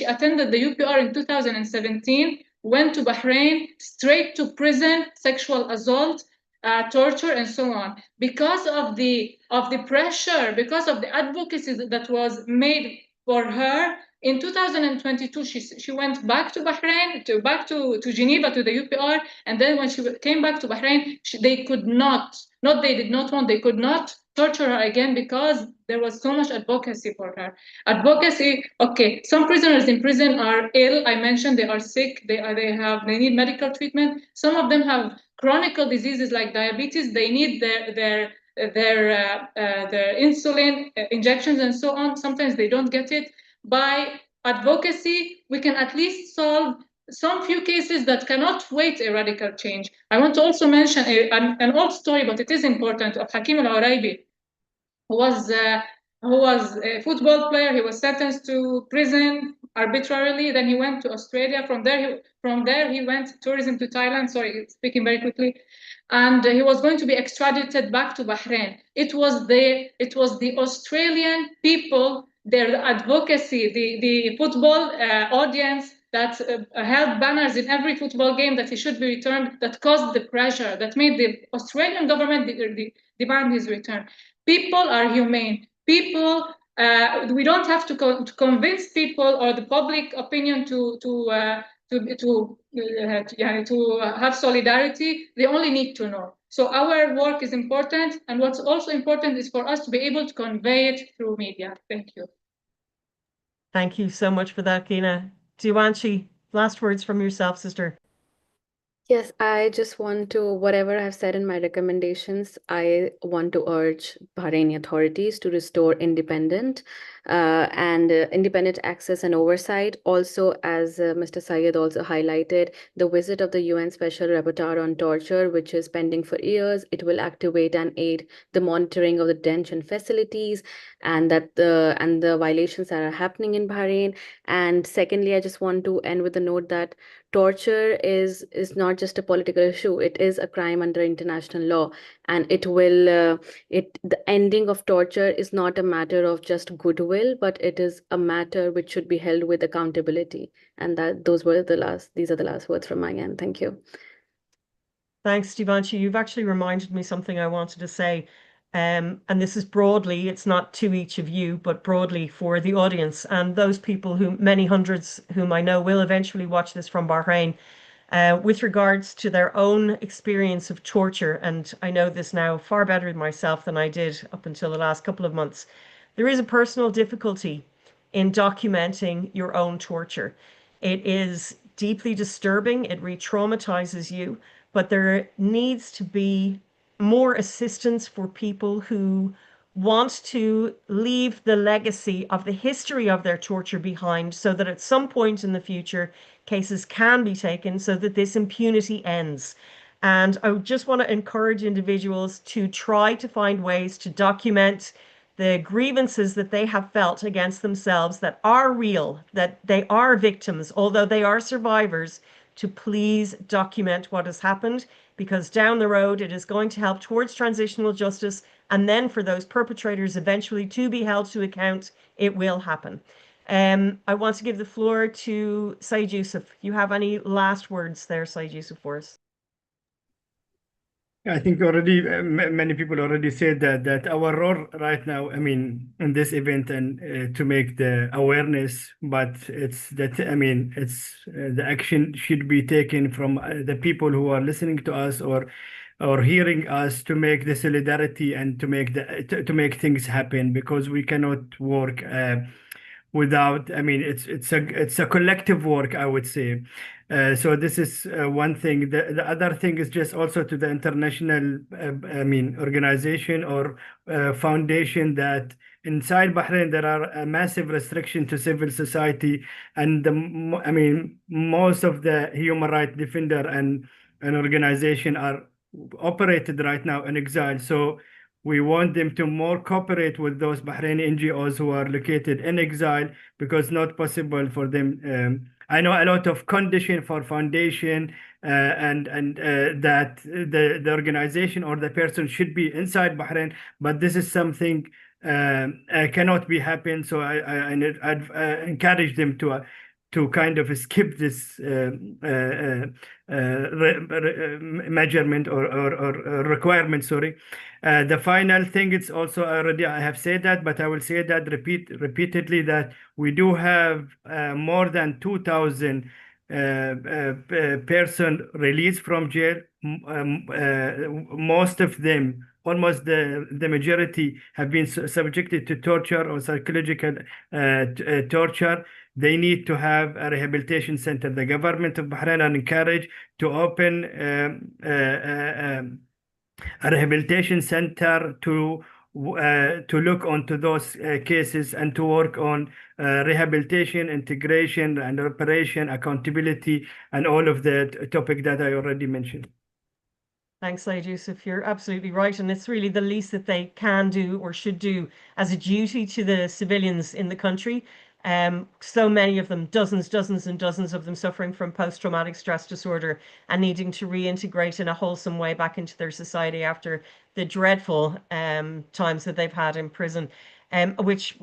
attended the UPR in 2017, went to Bahrain, straight to prison, sexual assault, torture, and so on. Because of the pressure, because of the advocacy that was made for her, In 2022, she went back to Bahrain, back to Geneva, to the UPR, and then when she came back to Bahrain, they could not, they did not want, they could not torture her again because there was so much advocacy for her. Advocacy, okay, some prisoners in prison are ill. I mentioned they are sick, they need medical treatment. Some of them have chronic diseases like diabetes. They need their insulin injections and so on. Sometimes they don't get it. By advocacy, we can at least solve some few cases that cannot wait a radical change. I want to also mention an old story, but it is important, of Hakim al-Uraibi, who was a football player. He was sentenced to prison arbitrarily. Then he went to Australia. From there he went tourism to Thailand. Sorry, speaking very quickly. And he was going to be extradited back to Bahrain. It was the Australian people, their advocacy, the football audience that held banners in every football game that he should be returned, that caused the pressure, that made the Australian government demand his return. People are humane. People, we don't have to convince people or the public opinion to have solidarity. They only need to know. So our work is important, and what's also important is for us to be able to convey it through media. Thank you. Thank you so much for that, Ghina. Deewanshi, last words from yourself, sister. Yes, I just want to, whatever I've said in my recommendations, I want to urge Bahraini authorities to restore independent access and oversight. Also, as Mr. Syed also highlighted, the visit of the UN Special Rapporteur on Torture, which is pending for years, it will activate and aid the monitoring of the detention facilities and the violations that are happening in Bahrain. And secondly, I just want to end with a note that torture is not just a political issue. It is a crime under international law, and the ending of torture is not a matter of just goodwill, but it is a matter which should be held with accountability. And these are the last words from my end. Thank you. Thanks, Deewanshi. You've actually reminded me something I wanted to say. And this is broadly, it's not to each of you, but broadly for the audience and those people many hundreds whom I know will eventually watch this from Bahrain, with regards to their own experience of torture. And I know this now far better than myself than I did up until the last couple of months. There is a personal difficulty in documenting your own torture. It is deeply disturbing. It re-traumatizes you, but there needs to be more assistance for people who want to leave the legacy of the history of their torture behind, so that at some point in the future, cases can be taken so that this impunity ends. And I just want to encourage individuals to try to find ways to document the grievances that they have felt against themselves that are real, that they are victims, although they are survivors, to please document what has happened, because down the road it is going to help towards transitional justice, and then for those perpetrators eventually to be held to account, it will happen. I want to give the floor to Said Yusuf. You have any last words there, Said Yusuf, for us? I think already many people already said that our role right now, I mean, in this event and to make the awareness, but it's that, I mean, it's the action should be taken from the people who are listening to us or hearing us, to make the solidarity and to make things happen, because we cannot work without, I mean, it's a collective work, I would say. So this is one thing. The other thing is just also to the international, I mean, organization or foundation, that inside Bahrain there are a massive restriction to civil society, and I mean, most of the human rights defender and an organization are operated right now in exile. So we want them to more cooperate with those Bahraini NGOs who are located in exile, because not possible for them. I know a lot of condition for foundation and that the organization or the person should be inside Bahrain, but this is something cannot be happen. So I encourage them to to kind of skip this measurement or requirement, sorry. The final thing, it's also already, I have said that, but I will say that repeatedly, that we do have more than 2,000 person released from jail. Most of them, almost the majority, have been subjected to torture or psychological torture. They need to have a rehabilitation center. The government of Bahrain are encouraged to open a rehabilitation center to look onto those cases and to work on rehabilitation, integration, and reparation, accountability, and all of the topic that I already mentioned. Thanks, Said Yusuf. You're absolutely right. And it's really the least that they can do or should do as a duty to the civilians in the country. So many of them, dozens and dozens of them, suffering from post-traumatic stress disorder and needing to reintegrate in a wholesome way back into their society after the dreadful times that they've had in prison, which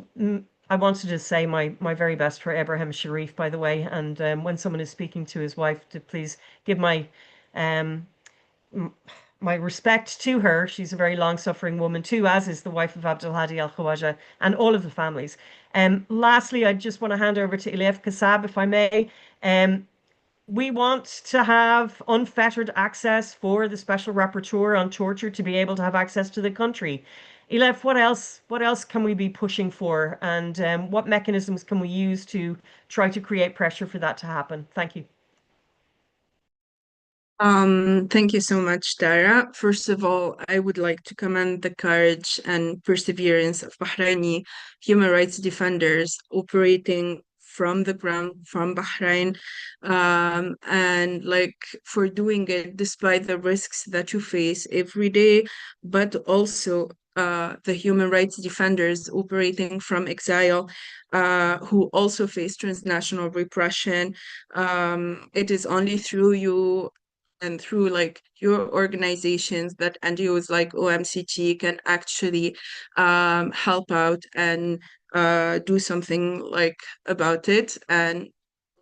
I wanted to say my very best for Ibrahim Sharif, by the way. And when someone is speaking to his wife, to please give my respect to her. She's a very long-suffering woman too, as is the wife of Abdulhadi Al-Khawaja and all of the families. Lastly, I just want to hand over to Ilef KASSAB, if I may. We want to have unfettered access for the Special Rapporteur on Torture to be able to have access to the country. Ilef, what else can we be pushing for, and what mechanisms can we use to try to create pressure for that to happen? Thank you. Thank you so much, Tara. First of all, I would like to commend the courage and perseverance of Bahraini human rights defenders operating from the ground, from Bahrain, and like for doing it despite the risks that you face every day, but also the human rights defenders operating from exile, who also face transnational repression. It is only through you and through like your organizations that NGOs like OMCT can actually help out and do something like about it. And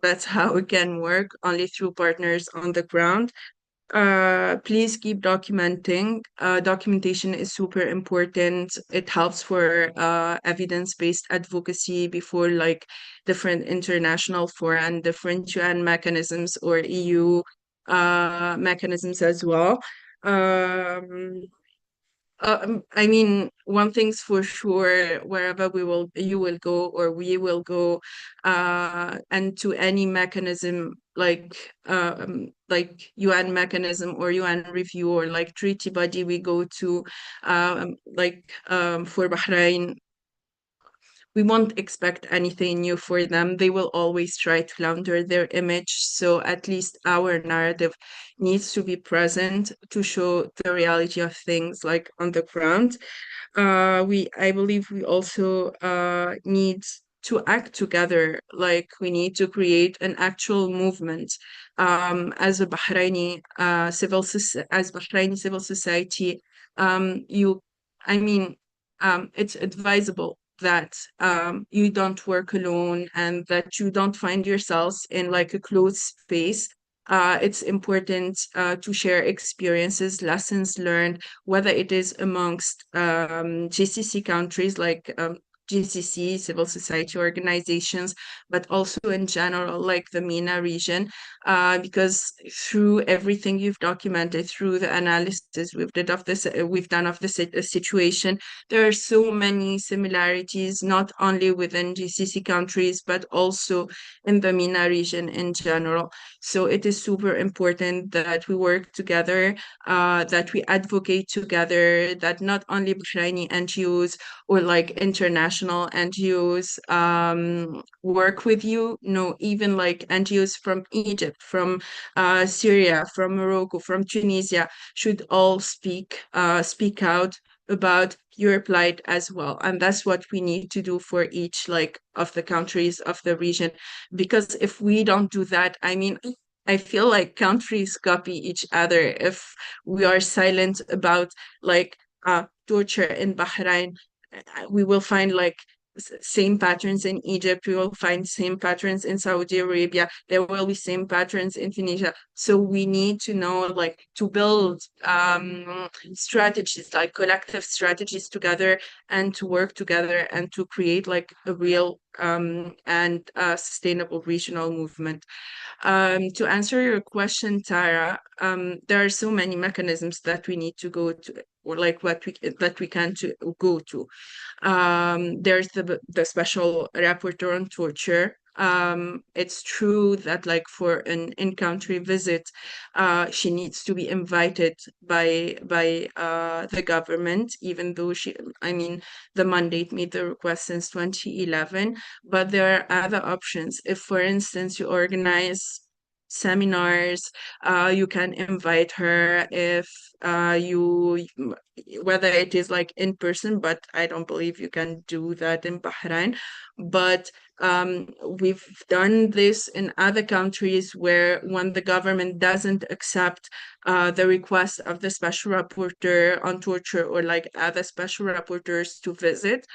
that's how it can work, only through partners on the ground. Please keep documenting. Documentation is super important. It helps for evidence-based advocacy before like different international fora and different UN mechanisms or EU mechanisms as well. I mean, one thing's for sure, wherever you will go or we will go, and to any mechanism like UN mechanism or UN review or like treaty body we go to, for Bahrain, we won't expect anything new for them. They will always try to launder their image. So at least our narrative needs to be present to show the reality of things like on the ground. I believe we also need to act together. Like we need to create an actual movement as Bahraini civil society. It's advisable that you don't work alone and that you don't find yourselves in like a closed space. It's important to share experiences, lessons learned, whether it is amongst GCC countries like GCC, civil society organizations, but also in general, like the MENA region, because through everything you've documented, through the analysis we've done of the situation, there are so many similarities, not only within GCC countries, but also in the MENA region in general. So it is super important that we work together, that we advocate together, that not only Bahraini NGOs or like international NGOs work with you. No, even like NGOs from Egypt, from Syria, from Morocco, from Tunisia should all speak out about your plight as well. And that's what we need to do for each like of the countries of the region. Because if we don't do that, I mean, I feel like countries copy each other. If we are silent about like torture in Bahrain, we will find like same patterns in Egypt. We will find same patterns in Saudi Arabia. There will be same patterns in Tunisia. So we need to know, like, to build strategies, like collective strategies together, and to work together and to create like a real and sustainable regional movement. To answer your question, Tara, there are so many mechanisms that we need to go to, or like that we can go to. There's the special rapporteur on torture. It's true that, like, for an in-country visit, she needs to be invited by the government, even though the mandate made the request since 2011. But there are other options. If, for instance, you organize seminars, you can invite her. If whether it is like in person, but I don't believe you can do that in Bahrain. But we've done this in other countries where, when the government doesn't accept the request of the special rapporteur on torture, or like other special rapporteurs to visit,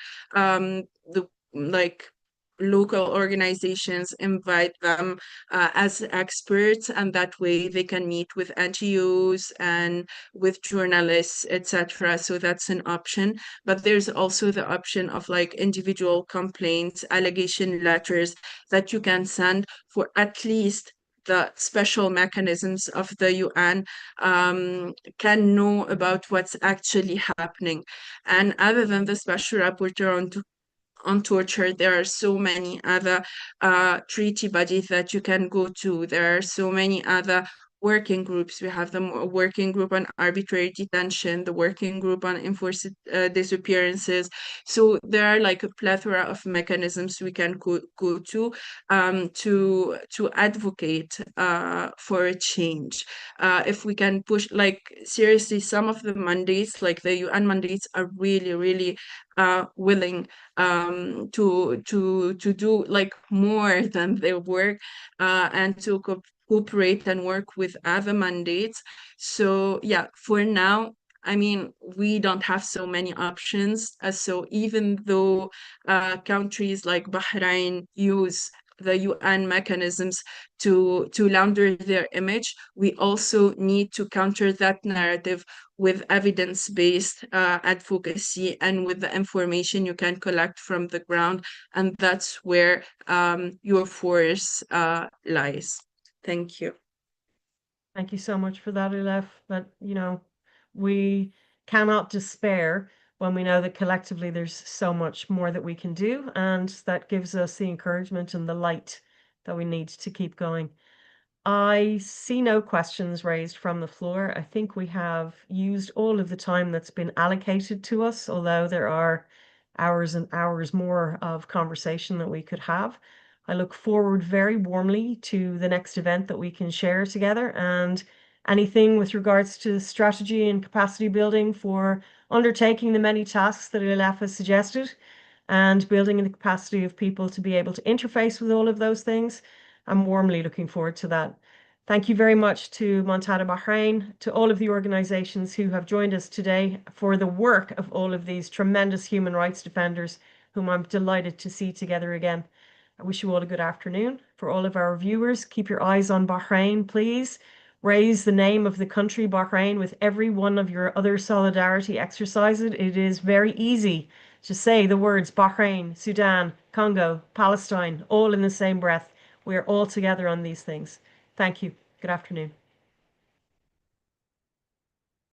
local organizations invite them as experts, and that way they can meet with NGOs and with journalists, etc. So that's an option. But there's also the option of like individual complaints, allegation letters that you can send for at least the special mechanisms of the UN can know about what's actually happening. And other than the special rapporteur on torture, there are so many other treaty bodies that you can go to. There are so many other working groups. We have the working group on arbitrary detention, the working group on enforced disappearances. So there are like a plethora of mechanisms we can go to advocate for a change. If we can push, like, seriously, some of the mandates, like the UN mandates, are really, really willing to do like more than their work, and to cooperate and work with other mandates. So yeah, for now, I mean, we don't have so many options. So even though countries like Bahrain use the UN mechanisms to launder their image, we also need to counter that narrative with evidence-based advocacy and with the information you can collect from the ground. And that's where your force lies. Thank you. Thank you so much for that, Ilef. But, you know, we cannot despair when we know that collectively there's so much more that we can do, and that gives us the encouragement and the light that we need to keep going. I see no questions raised from the floor. I think we have used all of the time that's been allocated to us, although there are hours and hours more of conversation that we could have. I look forward very warmly to the next event that we can share together, and anything with regards to strategy and capacity building for undertaking the many tasks that Ilef has suggested, and building the capacity of people to be able to interface with all of those things. I'm warmly looking forward to that. Thank you very much to Montada Bahrain, to all of the organizations who have joined us today, for the work of all of these tremendous human rights defenders, whom I'm delighted to see together again. I wish you all a good afternoon. For all of our viewers, keep your eyes on Bahrain, please. Raise the name of the country Bahrain with every one of your other solidarity exercises. It is very easy to say the words Bahrain, Sudan, Congo, Palestine, all in the same breath. We are all together on these things. Thank you. Good afternoon.